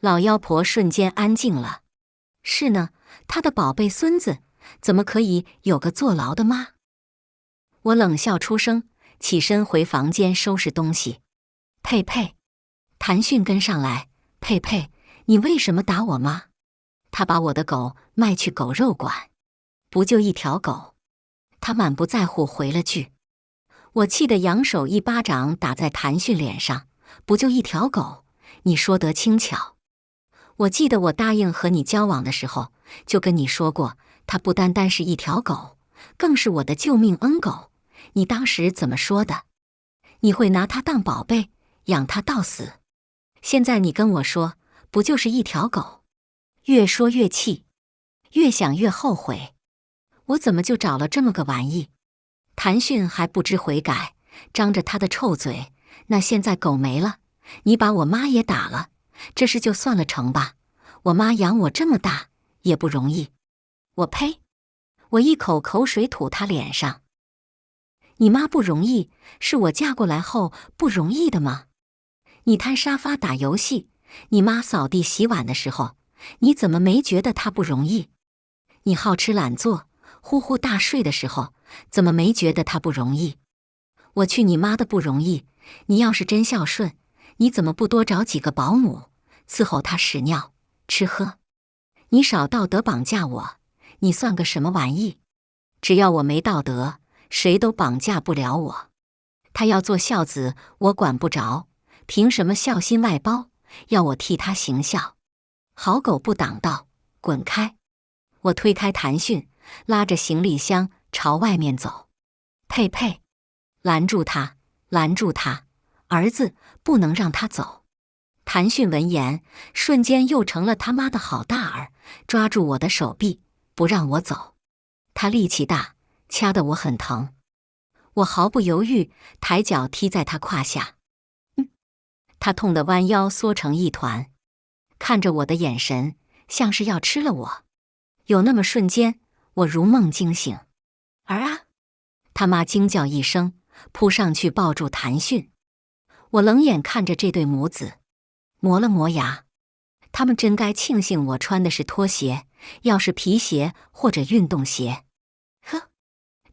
老妖婆瞬间安静了。是呢，她的宝贝孙子怎么可以有个坐牢的妈？我冷笑出声，起身回房间收拾东西。佩佩，谭迅跟上来。佩佩，你为什么打我妈？他把我的狗卖去狗肉馆，不就一条狗？他满不在乎回了句。我气得扬手一巴掌打在谭迅脸上，不就一条狗？你说得轻巧。我记得我答应和你交往的时候，就跟你说过，它不单单是一条狗，更是我的救命恩狗。你当时怎么说的？你会拿它当宝贝，养它到死。现在你跟我说，不就是一条狗？越说越气，越想越后悔。我怎么就找了这么个玩意？谭迅还不知悔改，张着他的臭嘴。那现在狗没了，你把我妈也打了，这事就算了成吧？我妈养我这么大也不容易。我呸！我一口口水吐他脸上。你妈不容易，是我嫁过来后不容易的吗？你摊沙发打游戏，你妈扫地洗碗的时候，你怎么没觉得她不容易？你好吃懒做，呼呼大睡的时候，怎么没觉得她不容易？我去你妈的不容易！你要是真孝顺，你怎么不多找几个保姆伺候她屎尿吃喝？你少道德绑架我，你算个什么玩意？只要我没道德，谁都绑架不了我。他要做孝子，我管不着，凭什么孝心外包，要我替他行孝？好狗不挡道，滚开！我推开谭迅，拉着行李箱朝外面走。佩佩，拦住他，拦住他！儿子，不能让他走！谭迅闻言，瞬间又成了他妈的好大儿，抓住我的手臂，不让我走。他力气大，掐得我很疼。我毫不犹豫，抬脚踢在他胯下。他痛得弯腰缩成一团，看着我的眼神像是要吃了我。有那么瞬间，我如梦惊醒。儿啊！他妈惊叫一声，扑上去抱住谭迅。我冷眼看着这对母子，磨了磨牙。他们真该庆幸我穿的是拖鞋，要是皮鞋或者运动鞋。呵，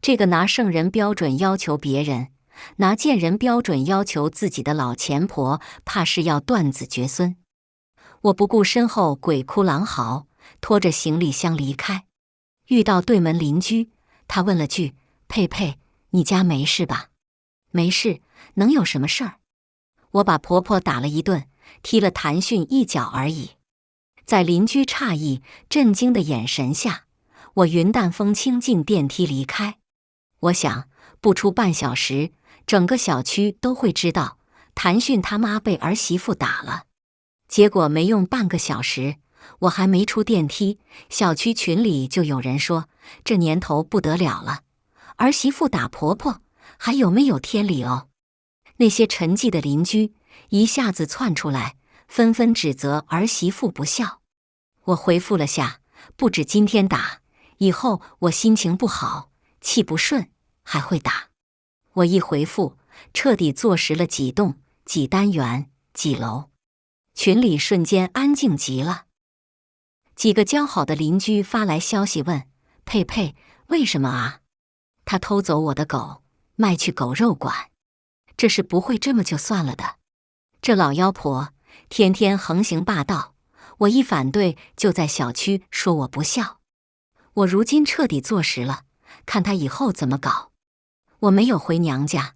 这个拿圣人标准要求别人，拿贱人标准要求自己的老钱婆，怕是要断子绝孙。我不顾身后鬼哭狼嚎，拖着行李箱离开。遇到对门邻居，他问了句：“佩佩，你家没事吧？”“没事，能有什么事儿？”我把婆婆打了一顿，踢了谭迅一脚而已。在邻居诧异、震惊的眼神下，我云淡风轻进电梯离开。我想，不出半小时，整个小区都会知道谭迅他妈被儿媳妇打了。结果没用半个小时，我还没出电梯，小区群里就有人说：“这年头不得了了，儿媳妇打婆婆，还有没有天理哦？”那些沉寂的邻居一下子窜出来，纷纷指责儿媳妇不孝。我回复了下：“不止今天打，以后我心情不好、气不顺还会打。”我一回复，彻底坐实了几栋、几单元、几楼。群里瞬间安静极了。几个交好的邻居发来消息问：“佩佩，为什么啊？他偷走我的狗，卖去狗肉馆。这事不会这么就算了的。这老妖婆天天横行霸道，我一反对就在小区说我不孝。我如今彻底坐实了，看他以后怎么搞。”我没有回娘家，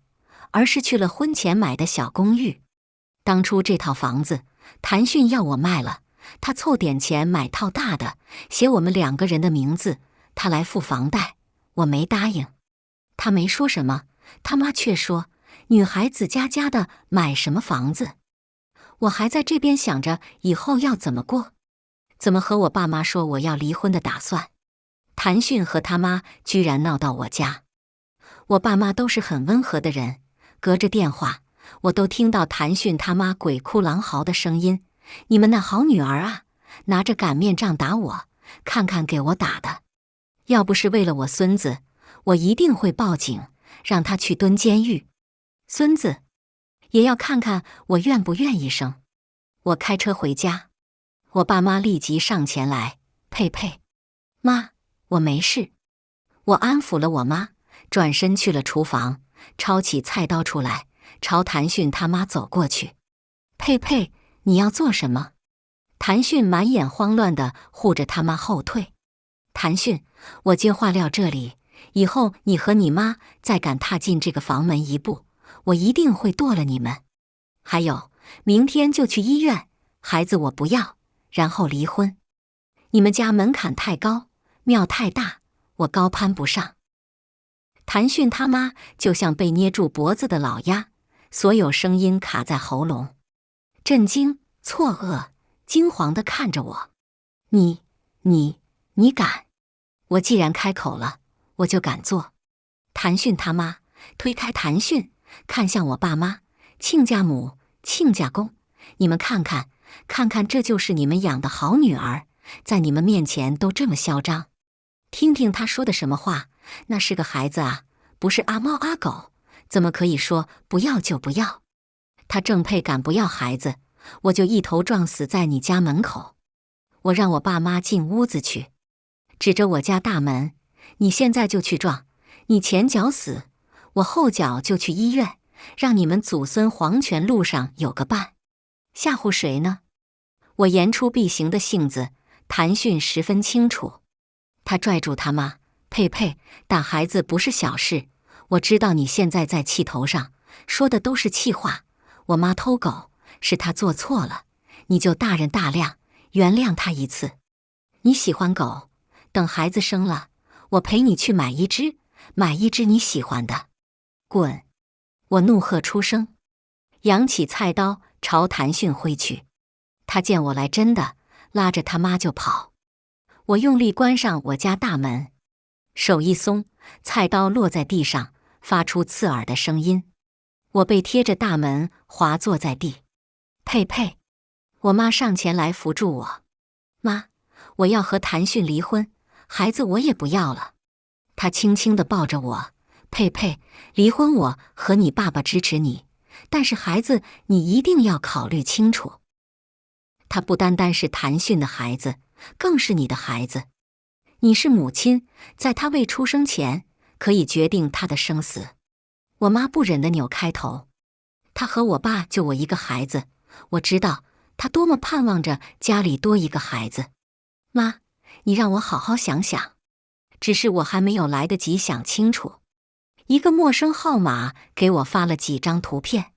而是去了婚前买的小公寓。当初这套房子，谭迅要我卖了，他凑点钱买套大的，写我们2个人的名字，他来付房贷，我没答应。他没说什么，他妈却说：“女孩子家家的，买什么房子？”我还在这边想着以后要怎么过，怎么和我爸妈说我要离婚的打算。谭迅和他妈居然闹到我家。我爸妈都是很温和的人，隔着电话，我都听到谭迅他妈鬼哭狼嚎的声音：“你们那好女儿啊，拿着擀面杖打我，看看给我打的！要不是为了我孙子，我一定会报警，让他去蹲监狱。孙子，也要看看我愿不愿意生。我开车回家，我爸妈立即上前来，佩佩，妈，我没事。我安抚了我妈，转身去了厨房，抄起菜刀出来，朝谭迅他妈走过去。佩佩，你要做什么？谭迅满眼慌乱地护着他妈后退。谭迅，我接话撂这里，以后你和你妈再敢踏进这个房门一步，我一定会剁了你们。还有，明天就去医院，孩子我不要，然后离婚。你们家门槛太高，庙太大，我高攀不上。谭迅他妈就像被捏住脖子的老鸭，所有声音卡在喉咙，震惊、错愕、惊惶地看着我。你敢？我既然开口了，我就敢做。谭迅他妈推开谭迅，看向我爸妈，亲家母、亲家公，你们看看，这就是你们养的好女儿，在你们面前都这么嚣张。听听她说的什么话，那是个孩子啊，不是阿猫阿狗，怎么可以说不要就不要？她正配敢不要孩子，我就一头撞死在你家门口。我让我爸妈进屋子去，指着我家大门，你现在就去撞，你前脚死，我后脚就去医院，让你们祖孙黄泉路上有个伴。吓唬谁呢？我言出必行的性子，谭迅十分清楚。他拽住他妈，佩佩，打孩子不是小事，我知道你现在在气头上，说的都是气话。我妈偷狗，是她做错了，你就大人大量，原谅她一次。你喜欢狗，等孩子生了，我陪你去买一只你喜欢的。滚！我怒喝出声，扬起菜刀朝谭迅挥去。他见我来真的，拉着他妈就跑。我用力关上我家大门，手一松，菜刀落在地上，发出刺耳的声音。我被贴着大门滑坐在地。佩佩，我妈上前来扶住我。妈，我要和谭迅离婚，孩子我也不要了。她轻轻地抱着我。佩佩，离婚我和你爸爸支持你，但是孩子你一定要考虑清楚。他不单单是谭迅的孩子，更是你的孩子。你是母亲，在他未出生前，可以决定他的生死。我妈不忍地扭开头。他和我爸就我一个孩子，我知道他多么盼望着家里多一个孩子。妈，你让我好好想想。只是我还没有来得及想清楚。一个陌生号码给我发了几张图片。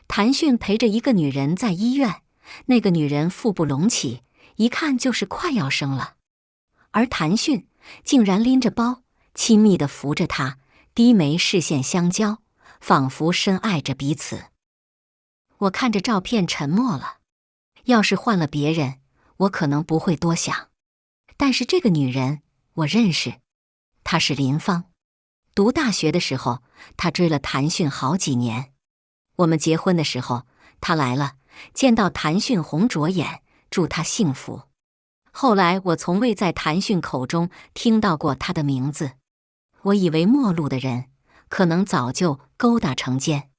谭迅陪着一个女人在医院，那个女人腹部隆起，一看就是快要生了。而谭迅竟然拎着包，亲密地扶着她，低眉视线相交，仿佛深爱着彼此。我看着照片沉默了。要是换了别人，我可能不会多想。但是这个女人，我认识，她是林芳。读大学的时候，她追了谭迅好几年。我们结婚的时候，她来了，见到谭迅红着眼，祝他幸福。后来我从未在谭迅口中听到过他的名字。我以为陌路的人，可能早就勾搭成奸。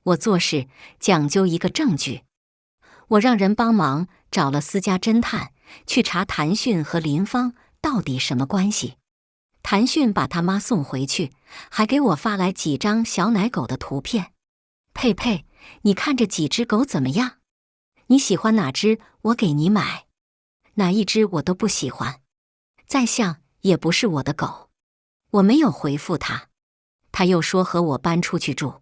我做事讲究一个证据。我让人帮忙找了私家侦探，去查谭迅和林芳到底什么关系。谭迅把他妈送回去，还给我发来几张小奶狗的图片。佩佩，你看这几只狗怎么样？你喜欢哪只，我给你买。哪一只我都不喜欢，再像也不是我的狗。我没有回复他。他又说和我搬出去住，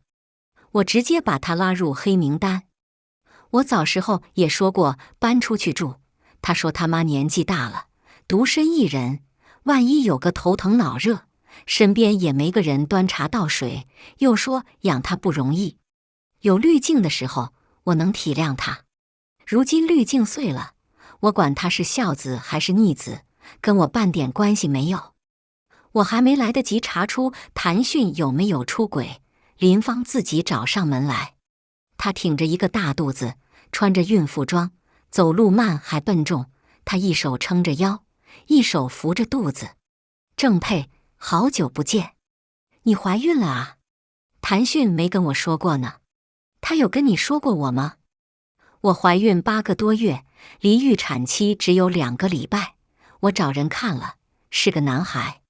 我直接把他拉入黑名单。我早时候也说过搬出去住，他说他妈年纪大了，独身一人，万一有个头疼脑热，身边也没个人端茶倒水，又说养他不容易。有滤镜的时候，我能体谅他。如今滤镜碎了，我管他是孝子还是逆子，跟我半点关系没有。我还没来得及查出谭迅有没有出轨，林芳自己找上门来。她挺着一个大肚子，穿着孕妇装，走路慢还笨重。她一手撑着腰，一手扶着肚子。郑佩，好久不见，你怀孕了啊？谭迅没跟我说过呢。他有跟你说过我吗？我怀孕8个多月，离预产期只有2个礼拜，我找人看了，是个男孩。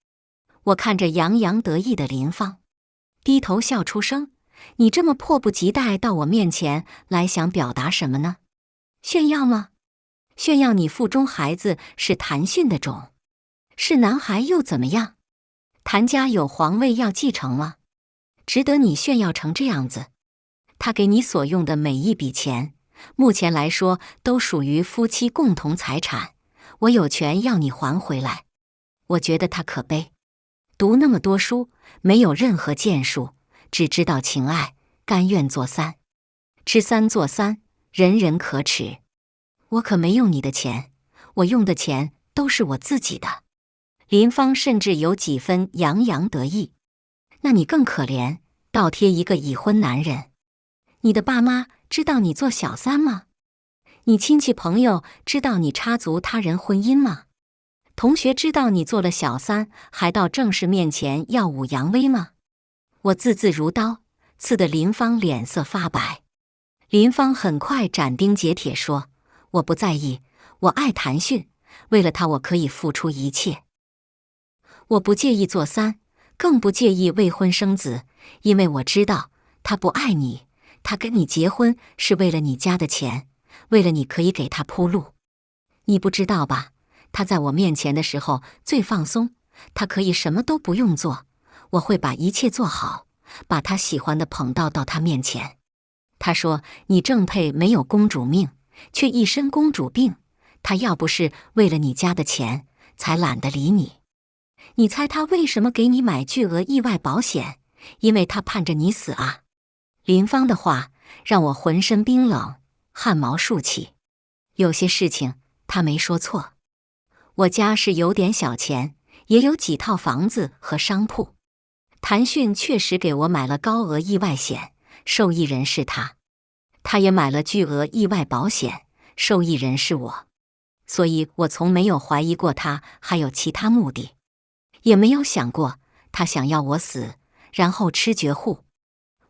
我看着洋洋得意的林芳，低头笑出声。你这么迫不及待到我面前来，想表达什么呢？炫耀吗？炫耀你腹中孩子是谭迅的种，是男孩又怎么样？谭家有皇位要继承吗？值得你炫耀成这样子？他给你所用的每一笔钱，目前来说都属于夫妻共同财产，我有权要你还回来。我觉得他可悲，读那么多书，没有任何建树，只知道情爱，甘愿做3，吃3做3，人人可耻。我可没用你的钱，我用的钱都是我自己的。林芳甚至有几分洋洋得意。那你更可怜，倒贴一个已婚男人。你的爸妈知道你做小三吗？你亲戚朋友知道你插足他人婚姻吗？同学知道你做了小三，还到正室面前耀武扬威吗？我字字如刀，刺得林芳脸色发白。林芳很快斩钉截铁说：我不在意，我爱谭迅，为了他我可以付出一切。我不介意做3，更不介意未婚生子，因为我知道他不爱你，他跟你结婚是为了你家的钱，为了你可以给他铺路。你不知道吧？他在我面前的时候最放松，他可以什么都不用做，我会把一切做好，把他喜欢的捧到他面前。他说你正配没有公主命，却一身公主病，他要不是为了你家的钱，才懒得理你。你猜他为什么给你买巨额意外保险？因为他盼着你死啊！林芳的话让我浑身冰冷，汗毛竖起。有些事情他没说错。我家是有点小钱，也有几套房子和商铺。谭迅确实给我买了高额意外险，受益人是他。他也买了巨额意外保险，受益人是我。所以我从没有怀疑过他还有其他目的，也没有想过他想要我死，然后吃绝户。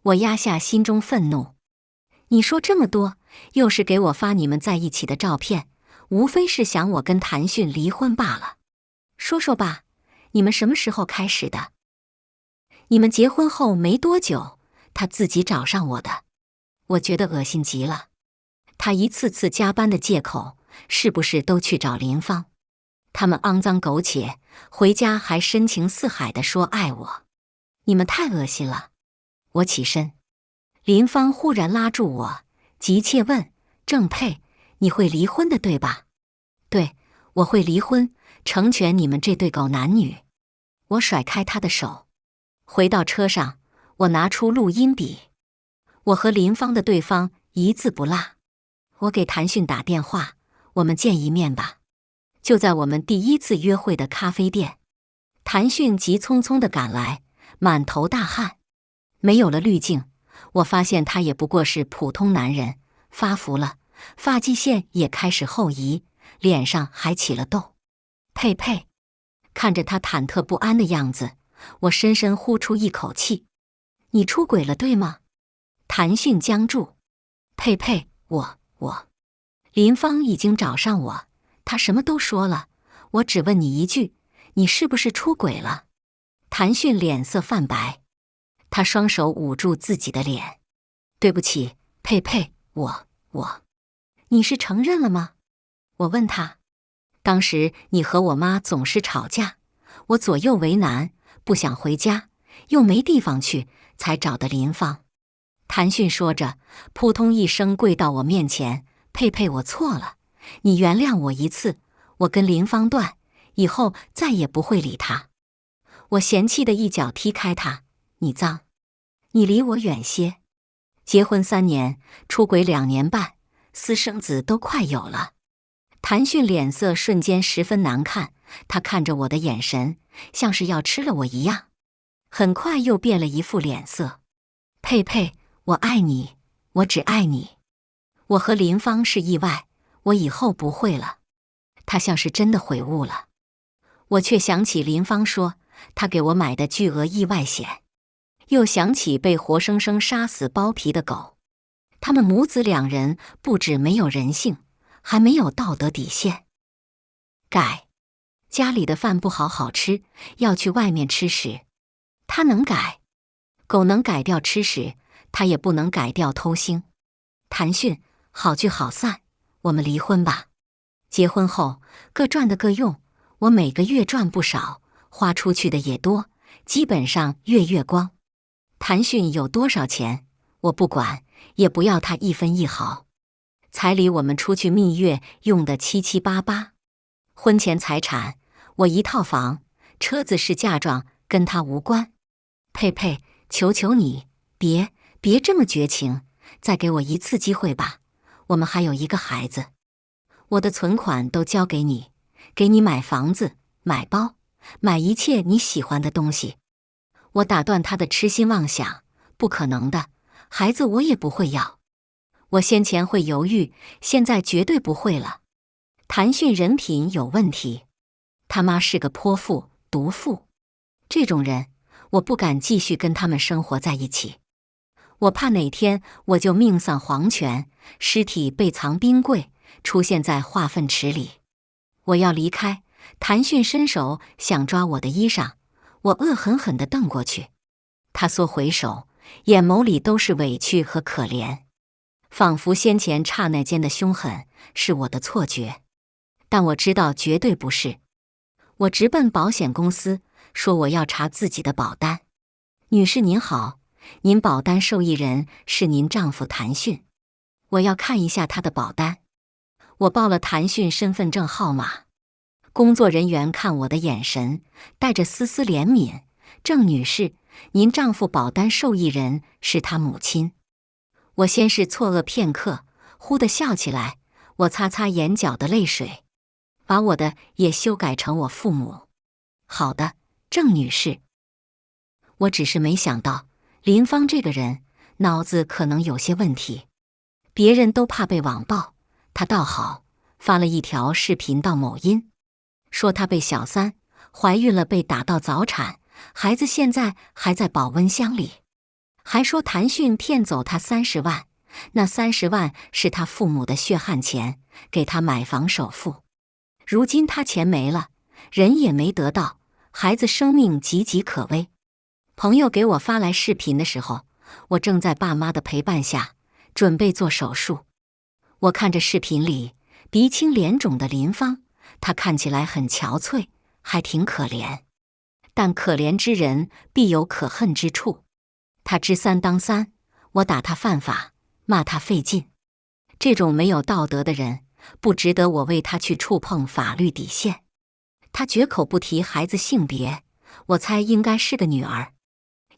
我压下心中愤怒。你说这么多，又是给我发你们在一起的照片，无非是想我跟谭迅离婚罢了。说说吧，你们什么时候开始的？你们结婚后没多久，他自己找上我的。我觉得恶心极了。他一次次加班的借口，是不是都去找林芳？他们肮脏苟且，回家还深情似海地说爱我。你们太恶心了。我起身。林芳忽然拉住我，急切问：郑佩，你会离婚的对吧？对，我会离婚，成全你们这对狗男女。我甩开他的手。回到车上，我拿出录音笔。我和林芳的对方一字不落。我给谭迅打电话，我们见一面吧。就在我们第一次约会的咖啡店。谭迅急匆匆地赶来，满头大汗。没有了滤镜，我发现他也不过是普通男人，发福了，发际线也开始后移，脸上还起了痘。佩佩，看着他忐忑不安的样子，我深深呼出一口气。你出轨了对吗？谭迅僵住。佩佩，我，林芳已经找上我，她什么都说了，我只问你一句，你是不是出轨了？谭迅脸色泛白，他双手捂住自己的脸。对不起，佩佩，我，你是承认了吗？我问他。当时你和我妈总是吵架，我左右为难，不想回家，又没地方去，才找的林芳。谭迅说着，扑通一声跪到我面前，佩佩，我错了，你原谅我一次，我跟林芳断，以后再也不会理他。我嫌弃的一脚踢开他，你脏，你离我远些。结婚3年，出轨2年半，私生子都快有了。谭迅脸色瞬间十分难看，他看着我的眼神，像是要吃了我一样。很快又变了一副脸色。佩佩，我爱你，我只爱你。我和林芳是意外，我以后不会了。他像是真的悔悟了。我却想起林芳说，他给我买的巨额意外险。又想起被活生生杀死剥皮的狗。他们母子两人不止没有人性，还没有道德底线。改，家里的饭不好好吃，要去外面吃屎。他能改，狗能改掉吃屎，他也不能改掉偷腥。谈训，好聚好散，我们离婚吧。结婚后各赚的各用，我每个月赚不少，花出去的也多，基本上月光。谈训有多少钱，我不管，也不要他一分一毫。彩礼我们出去蜜月用的七七八八。婚前财产，我一套房，车子是嫁妆，跟他无关。佩佩，求求你，别这么绝情，再给我一次机会吧。我们还有一个孩子，我的存款都交给你，给你买房子、买包、买一切你喜欢的东西。我打断他的痴心妄想，不可能的，孩子我也不会要。我先前会犹豫，现在绝对不会了。谈训人品有问题，他妈是个泼妇、毒妇，这种人我不敢继续跟他们生活在一起。我怕哪天我就命丧黄泉，尸体被藏冰柜，出现在化粪池里。我要离开。谈训伸手想抓我的衣裳，我恶狠狠地瞪过去。他缩回手，眼眸里都是委屈和可怜，仿佛先前刹那间的凶狠是我的错觉，但我知道绝对不是。我直奔保险公司，说我要查自己的保单。女士您好，您保单受益人是您丈夫谈训，我要看一下他的保单。我报了谈训身份证号码。工作人员看我的眼神带着丝丝怜悯，郑女士，您丈夫保单受益人是他母亲。我先是错愕片刻，忽地笑起来，我擦擦眼角的泪水，把我的也修改成我父母。好的，郑女士。我只是没想到林芳这个人脑子可能有些问题，别人都怕被网暴，他倒好，发了一条视频到某音，说她被小三怀孕了，被打到早产，孩子现在还在保温箱里，还说谈训骗走她30万，那30万是她父母的血汗钱，给她买房首付。如今她钱没了，人也没得到，孩子生命岌岌可危。朋友给我发来视频的时候，我正在爸妈的陪伴下准备做手术。我看着视频里鼻青脸肿的林芳，她看起来很憔悴，还挺可怜。但可怜之人必有可恨之处。她知三当三，我打她犯法，骂她费劲。这种没有道德的人，不值得我为她去触碰法律底线。她绝口不提孩子性别，我猜应该是个女儿。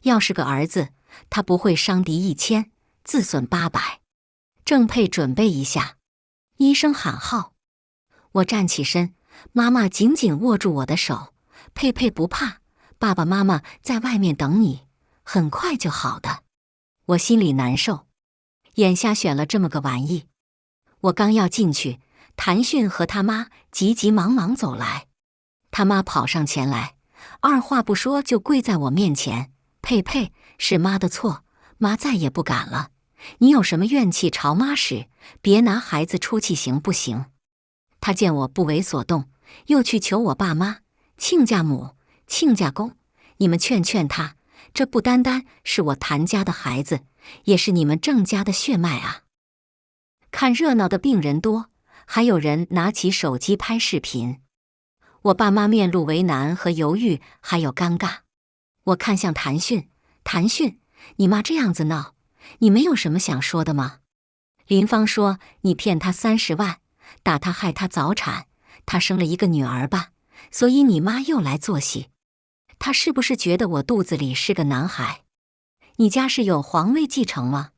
要是个儿子，她不会伤敌1000，自损800。郑佩，准备一下。医生喊号。我站起身，妈妈紧紧握住我的手。佩佩不怕，爸爸妈妈在外面等你，很快就好的。我心里难受，眼下选了这么个玩意。我刚要进去，谈训和他妈急急忙忙走来。他妈跑上前来，二话不说就跪在我面前。佩佩，是妈的错，妈再也不敢了。你有什么怨气朝妈使，别拿孩子出气行不行？他见我不为所动，又去求我爸妈、亲家母、亲家公，你们劝劝他，这不单单是我谭家的孩子，也是你们郑家的血脉啊。看热闹的病人多，还有人拿起手机拍视频。我爸妈面露为难和犹豫，还有尴尬。我看向谈训，谈训，你妈这样子闹，你没有什么想说的吗？林芳说，你骗她30万，打她害她早产，她生了一个女儿吧，所以你妈又来做戏。她是不是觉得我肚子里是个男孩？你家是有皇位继承吗？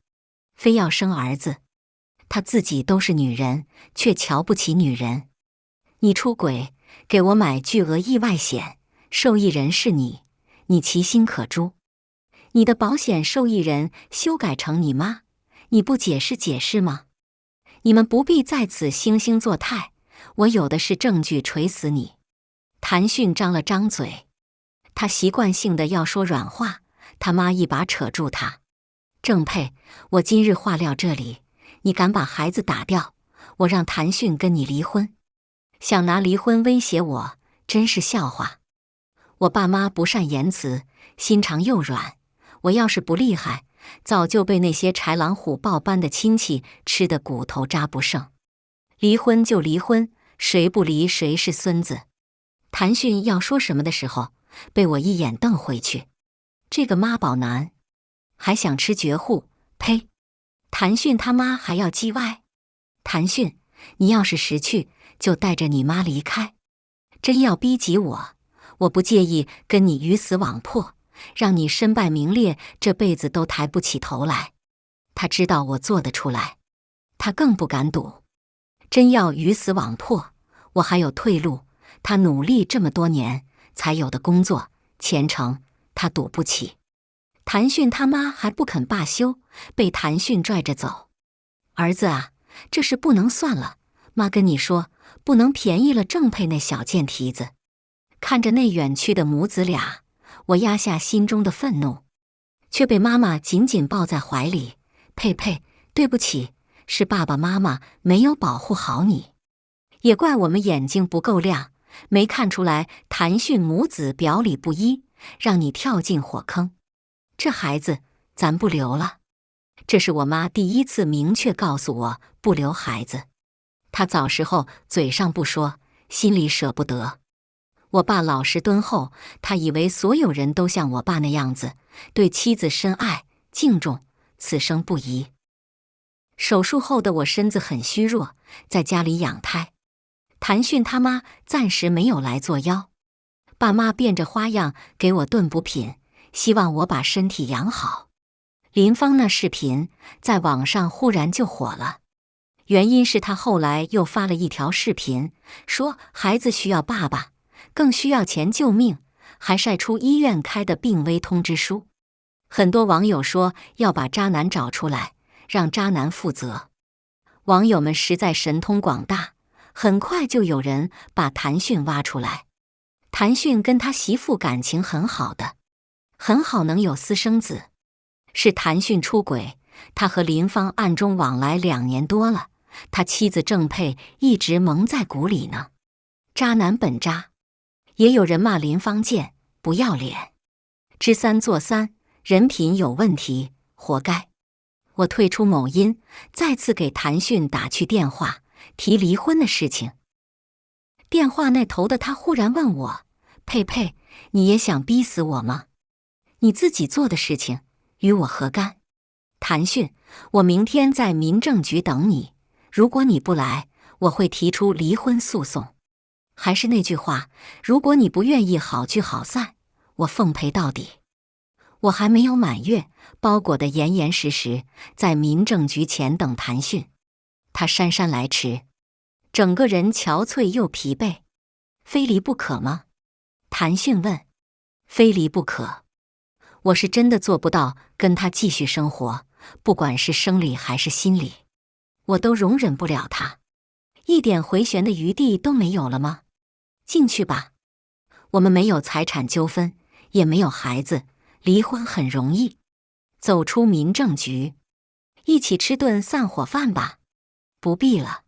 非要生儿子？她自己都是女人，却瞧不起女人。你出轨，给我买巨额意外险，受益人是你，你其心可诛。你的保险受益人修改成你妈，你不解释解释吗？你们不必在此惺惺作态，我有的是证据锤死你。谈训张了张嘴，他习惯性的要说软话，他妈一把扯住他：“郑佩，我今日话撂这里，你敢把孩子打掉，我让谭迅跟你离婚。想拿离婚威胁我，真是笑话。”我爸妈不善言辞，心肠又软，我要是不厉害，早就被那些豺狼虎豹般的亲戚吃得骨头渣不剩。离婚就离婚，谁不离谁是孙子。谭迅要说什么的时候，被我一眼瞪回去。这个妈宝男，还想吃绝户？呸！谭迅他妈还要叽歪。谭迅，你要是识趣，就带着你妈离开。真要逼急我，我不介意跟你鱼死网破，让你身败名裂，这辈子都抬不起头来。他知道我做得出来，他更不敢赌。真要鱼死网破，我还有退路。他努力这么多年才有的工作前程，他赌不起。谭迅他妈还不肯罢休，被谭迅拽着走。儿子啊，这事不能算了，妈跟你说，不能便宜了郑佩那小贱蹄子。看着那远去的母子俩，我压下心中的愤怒，却被妈妈紧紧抱在怀里。佩佩，对不起，是爸爸妈妈没有保护好你，也怪我们眼睛不够亮，没看出来谭迅母子表里不一，让你跳进火坑。这孩子咱不留了。这是我妈第一次明确告诉我不留孩子。她早时候嘴上不说，心里舍不得。我爸老实敦厚，他以为所有人都像我爸那样子，对妻子深爱敬重，此生不移。手术后的我身子很虚弱，在家里养胎。谭迅他妈暂时没有来作妖，爸妈变着花样给我炖补品，希望我把身体养好。林芳那视频在网上忽然就火了，原因是他后来又发了一条视频，说孩子需要爸爸，更需要钱救命，还晒出医院开的病危通知书。很多网友说要把渣男找出来，让渣男负责。网友们实在神通广大，很快就有人把谭迅挖出来。谭迅跟他媳妇感情很好的，很好能有私生子。是谭迅出轨，他和林芳暗中往来2年多了，他妻子郑佩一直蒙在鼓里呢。渣男本渣。也有人骂林芳贱，不要脸，知三做三，人品有问题，活该。我退出某音，再次给谭迅打去电话，提离婚的事情。电话那头的他忽然问我：“佩佩，你也想逼死我吗？你自己做的事情，与我何干？”谭迅，我明天在民政局等你，如果你不来，我会提出离婚诉讼。还是那句话，如果你不愿意好聚好散，我奉陪到底。我还没有满月，包裹得严严实实，在民政局前等谭迅。他姗姗来迟，整个人憔悴又疲惫。非离不可吗？谭迅问。非离不可。我是真的做不到跟他继续生活，不管是生理还是心理，我都容忍不了他。一点回旋的余地都没有了吗？进去吧。我们没有财产纠纷，也没有孩子，离婚很容易。走出民政局，一起吃顿散伙饭吧。不必了，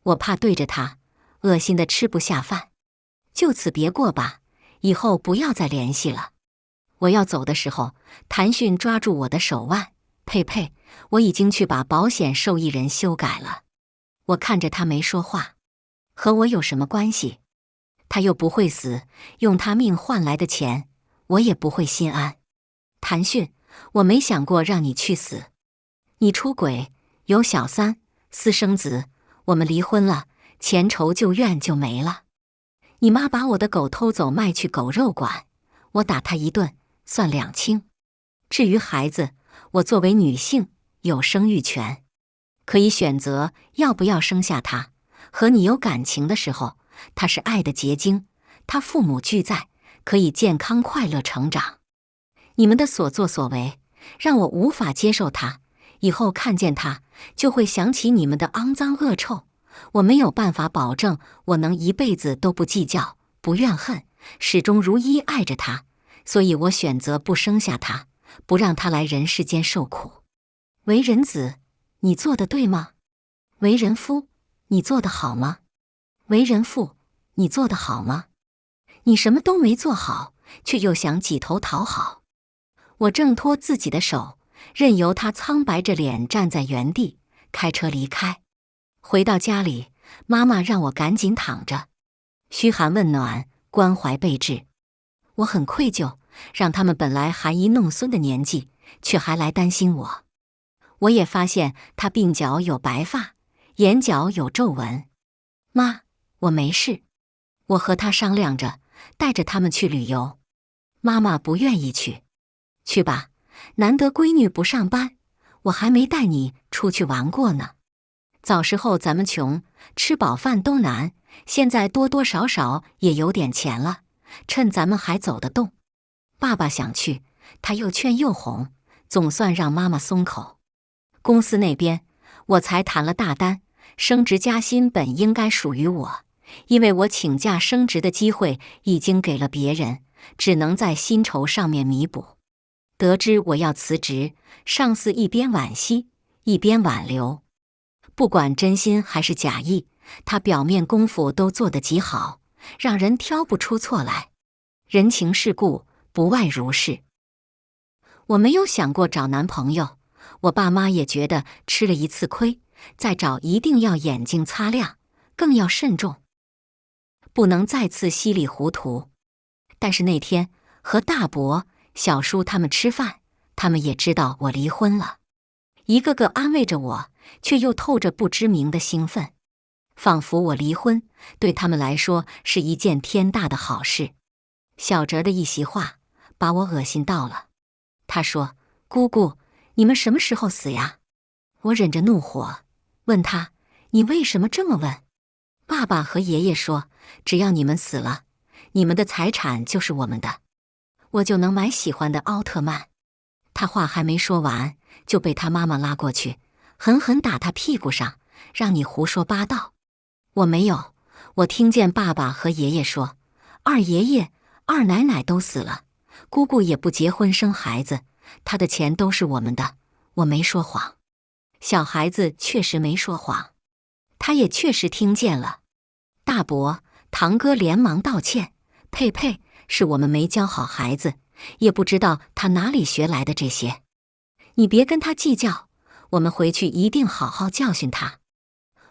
我怕对着他，恶心的吃不下饭。就此别过吧，以后不要再联系了。我要走的时候，谭迅抓住我的手腕：“佩佩，我已经去把保险受益人修改了。”我看着他没说话，和我有什么关系？他又不会死，用他命换来的钱，我也不会心安。谭迅，我没想过让你去死。你出轨，有小三，私生子，我们离婚了，前仇旧怨就没了。你妈把我的狗偷走卖去狗肉馆，我打她一顿，算2清。至于孩子，我作为女性有生育权，可以选择要不要生下他。和你有感情的时候，他是爱的结晶，他父母俱在，可以健康快乐成长。你们的所作所为让我无法接受他，以后看见他就会想起你们的肮脏恶臭。我没有办法保证我能一辈子都不计较不怨恨，始终如一爱着他，所以我选择不生下他，不让他来人世间受苦。为人子，你做得对吗？为人夫，你做得好吗？为人父，你做得好吗？你什么都没做好，却又想挤头讨好。我挣脱自己的手，任由他苍白着脸站在原地，开车离开。回到家里，妈妈让我赶紧躺着，嘘寒问暖，关怀备至。我很愧疚，让他们本来含饴弄孙的年纪，却还来担心我。我也发现他鬓角有白发，眼角有皱纹。妈，我没事。我和他商量着，带着他们去旅游。妈妈不愿意去。去吧，难得闺女不上班，我还没带你出去玩过呢。早时候咱们穷，吃饱饭都难，现在多多少少也有点钱了，趁咱们还走得动。爸爸想去，他又劝又哄，总算让妈妈松口。公司那边，我才谈了大单，升职加薪本应该属于我，因为我请假升职的机会已经给了别人，只能在薪酬上面弥补。得知我要辞职，上司一边惋惜，一边挽留。不管真心还是假意，他表面功夫都做得极好，让人挑不出错来。人情世故，不外如是。我没有想过找男朋友，我爸妈也觉得吃了一次亏，再找一定要眼睛擦亮，更要慎重，不能再次稀里糊涂。但是那天和大伯、小叔他们吃饭，他们也知道我离婚了，一个个安慰着我，却又透着不知名的兴奋，仿佛我离婚对他们来说是一件天大的好事。小哲的一席话把我恶心到了。他说：“姑姑，你们什么时候死呀？”我忍着怒火问他：“你为什么这么问？”爸爸和爷爷说：“只要你们死了，你们的财产就是我们的，我就能买喜欢的奥特曼。”他话还没说完，就被他妈妈拉过去，狠狠打他屁股上，让你胡说八道。我没有，我听见爸爸和爷爷说，二爷爷、二奶奶都死了，姑姑也不结婚生孩子，他的钱都是我们的，我没说谎。小孩子确实没说谎，他也确实听见了。大伯、堂哥连忙道歉：“佩佩，是我们没教好孩子，也不知道他哪里学来的这些。你别跟他计较，我们回去一定好好教训他。”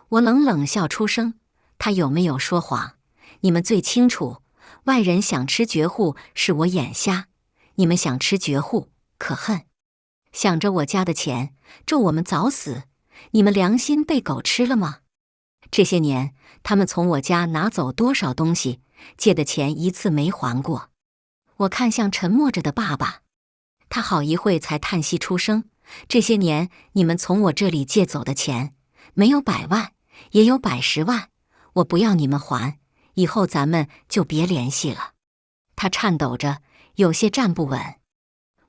我冷冷笑出声：“他有没有说谎？你们最清楚。外人想吃绝户，是我眼瞎；你们想吃绝户，可恨。想着我家的钱，咒我们早死。你们良心被狗吃了吗？这些年，他们从我家拿走多少东西，借的钱一次没还过。”我看向沉默着的爸爸，他好一会才叹息出声：“这些年你们从我这里借走的钱，没有100万，也有110万，我不要你们还，以后咱们就别联系了。”他颤抖着，有些站不稳。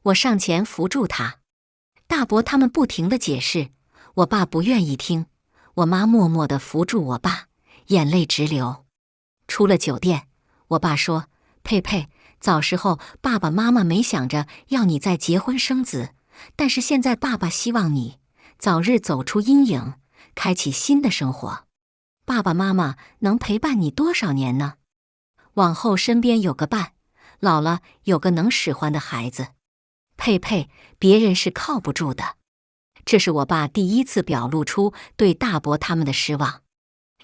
我上前扶住他。大伯他们不停地解释，我爸不愿意听。我妈默默地扶住我爸，眼泪直流。出了酒店，我爸说：“佩佩，早时候爸爸妈妈没想着要你再结婚生子，但是现在爸爸希望你早日走出阴影，开启新的生活。爸爸妈妈能陪伴你多少年呢？往后身边有个伴，老了有个能使唤的孩子。佩佩，别人是靠不住的。”这是我爸第一次表露出对大伯他们的失望，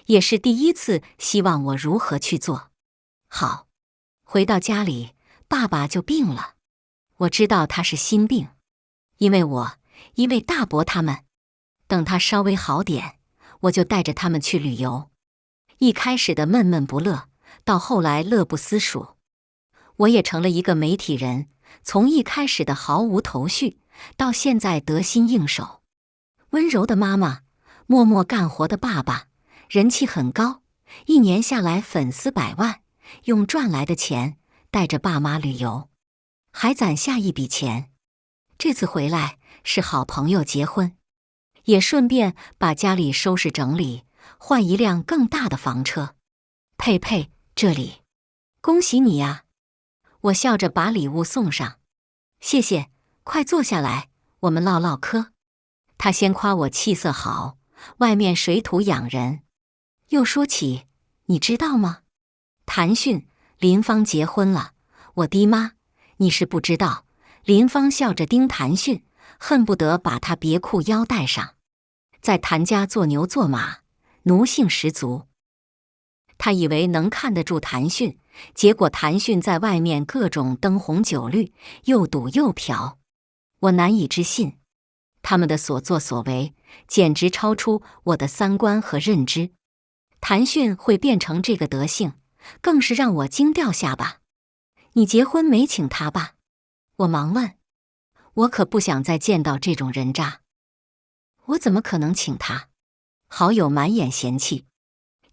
也是第一次希望我如何去做好。回到家里，爸爸就病了。我知道他是心病，因为大伯他们。等他稍微好点，我就带着他们去旅游。一开始的闷闷不乐，到后来乐不思蜀。我也成了一个媒体人，从一开始的毫无头绪，到现在得心应手。温柔的妈妈，默默干活的爸爸，人气很高，一年下来粉丝100万，用赚来的钱带着爸妈旅游，还攒下一笔钱。这次回来是好朋友结婚，也顺便把家里收拾整理，换一辆更大的房车。佩佩，这里，恭喜你呀！我笑着把礼物送上。谢谢，快坐下来，我们唠唠嗑。他先夸我气色好，外面水土养人，又说起，你知道吗？谭迅、林芳结婚了。我的妈！你是不知道。林芳笑着盯谭迅，恨不得把他别裤腰带上。在谭家做牛做马，奴性十足。他以为能看得住谭迅，结果谭迅在外面各种灯红酒绿，又赌又嫖。我难以置信，他们的所作所为简直超出我的三观和认知。谭迅会变成这个德性，更是让我惊掉下巴。你结婚没请他吧？我忙问。我可不想再见到这种人渣。我怎么可能请他？好友满眼嫌弃。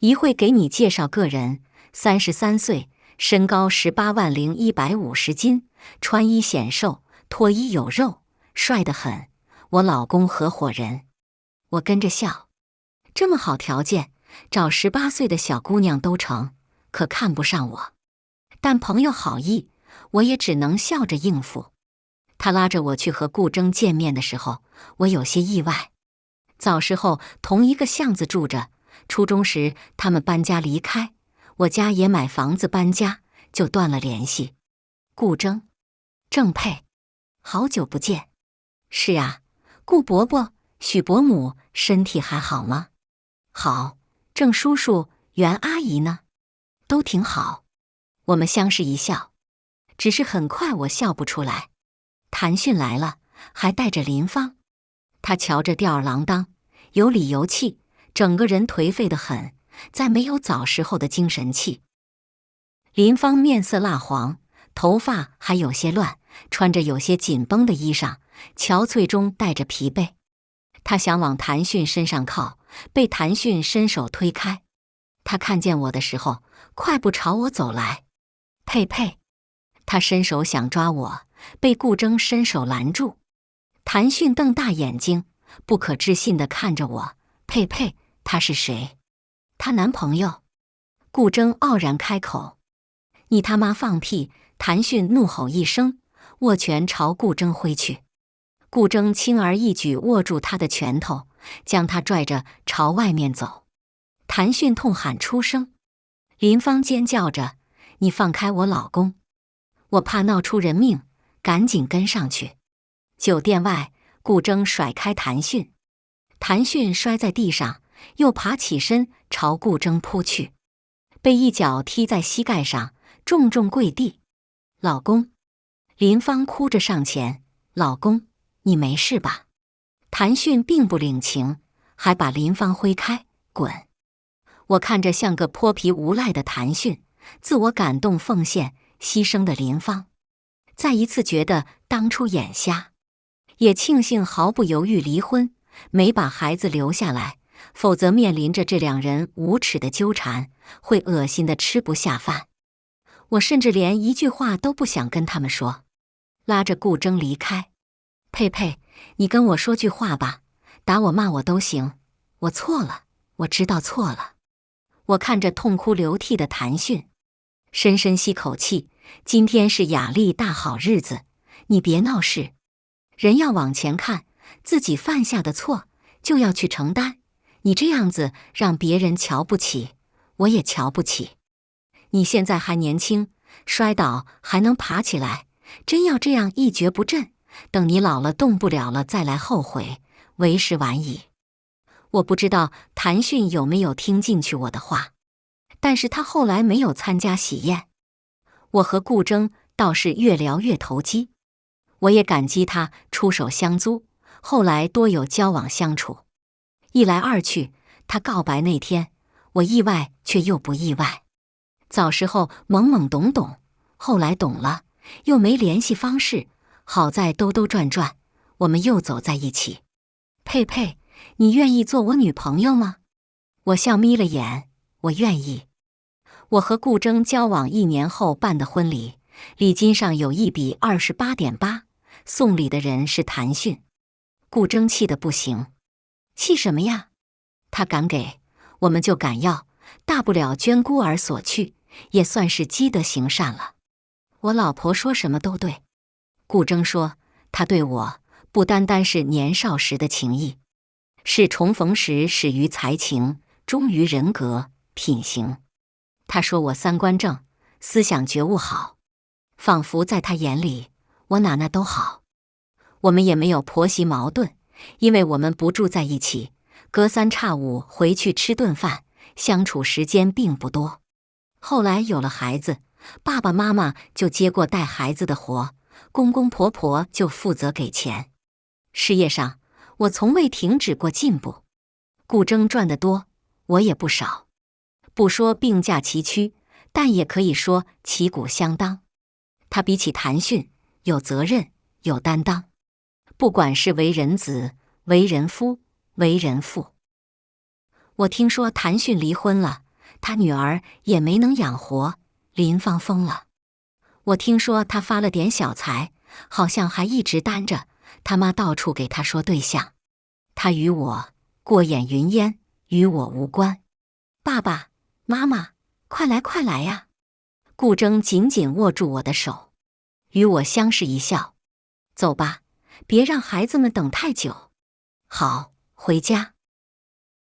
一会给你介绍个人，33岁，身高18万零150斤，穿衣显瘦，脱衣有肉，帅得很。我老公合伙人。我跟着笑。这么好条件，找18岁的小姑娘都成，可看不上我。但朋友好意，我也只能笑着应付。他拉着我去和顾铮见面的时候，我有些意外。早时候同一个巷子住着，初中时他们搬家离开，我家也买房子搬家，就断了联系。顾铮，郑佩，好久不见。是啊，顾伯伯、许伯母身体还好吗？好。郑叔叔、袁阿姨呢？都挺好。我们相视一笑，只是很快我笑不出来。谭迅来了，还带着林芳。他瞧着吊儿郎当，有理有气，整个人颓废得很，再没有早时候的精神气。林芳面色蜡黄，头发还有些乱，穿着有些紧绷的衣裳，憔悴中带着疲惫。他想往谭迅身上靠，被谭迅伸手推开。他看见我的时候，快步朝我走来。佩佩，他伸手想抓我，被顾铮伸手拦住。谭迅瞪大眼睛，不可置信地看着我。佩佩，他是谁？她男朋友。顾铮傲然开口。你他妈放屁！谭迅怒吼一声，握拳朝顾铮挥去。顾铮轻而易举握住他的拳头，将他拽着朝外面走。谭迅痛喊出声。林芳尖叫着，你放开我老公！我怕闹出人命，赶紧跟上去。酒店外，顾铮甩开谭迅，谭迅摔在地上，又爬起身朝顾铮扑去，被一脚踢在膝盖上，重重跪地。老公！林芳哭着上前，老公，你没事吧？谭迅并不领情，还把林芳挥开，滚！我看着像个泼皮无赖的谭迅，自我感动奉献牺牲的林芳，再一次觉得当初眼瞎，也庆幸毫不犹豫离婚，没把孩子留下来，否则面临着这两人无耻的纠缠，会恶心的吃不下饭。我甚至连一句话都不想跟他们说，拉着顾铮离开。佩佩，你跟我说句话吧，打我骂我都行，我错了，我知道错了。我看着痛哭流涕的谭迅，深深吸口气，今天是雅丽大好日子，你别闹事。人要往前看，自己犯下的错就要去承担，你这样子让别人瞧不起，我也瞧不起。你现在还年轻，摔倒还能爬起来，真要这样一蹶不振，等你老了动不了了再来后悔，为时晚矣。我不知道谭迅有没有听进去我的话，但是他后来没有参加喜宴。我和顾铮倒是越聊越投机，我也感激他出手相租，后来多有交往相处。一来二去，他告白那天，我意外却又不意外。早时候懵懵懂懂，后来懂了，又没联系方式，好在兜兜转转，我们又走在一起。佩佩，你愿意做我女朋友吗？我笑眯了眼，我愿意。我和顾铮交往1年后办的婚礼，礼金上有一笔28.8，送礼的人是谭迅。顾铮气得不行。气什么呀？他敢给，我们就敢要，大不了捐孤儿所去，也算是积德行善了。我老婆说什么都对。顾铮说，他对我不单单是年少时的情谊，是重逢时始于才情，忠于人格品行。他说我三观正，思想觉悟好，仿佛在他眼里，我哪都好。我们也没有婆媳矛盾，因为我们不住在一起，隔三差五回去吃顿饭，相处时间并不多。后来有了孩子，爸爸妈妈就接过带孩子的活，公公婆婆就负责给钱。事业上，我从未停止过进步。顾铮赚得多，我也不少。不说并驾齐驱，但也可以说旗鼓相当。他比起谭迅有责任，有担当。不管是为人子、为人夫、为人父。我听说谭迅离婚了，他女儿也没能养活，林芳疯了。我听说他发了点小财，好像还一直单着，他妈到处给他说对象。他与我过眼云烟，与我无关。爸爸妈妈，快来快来呀！顾铮紧紧握住我的手，与我相视一笑。走吧，别让孩子们等太久。好，回家。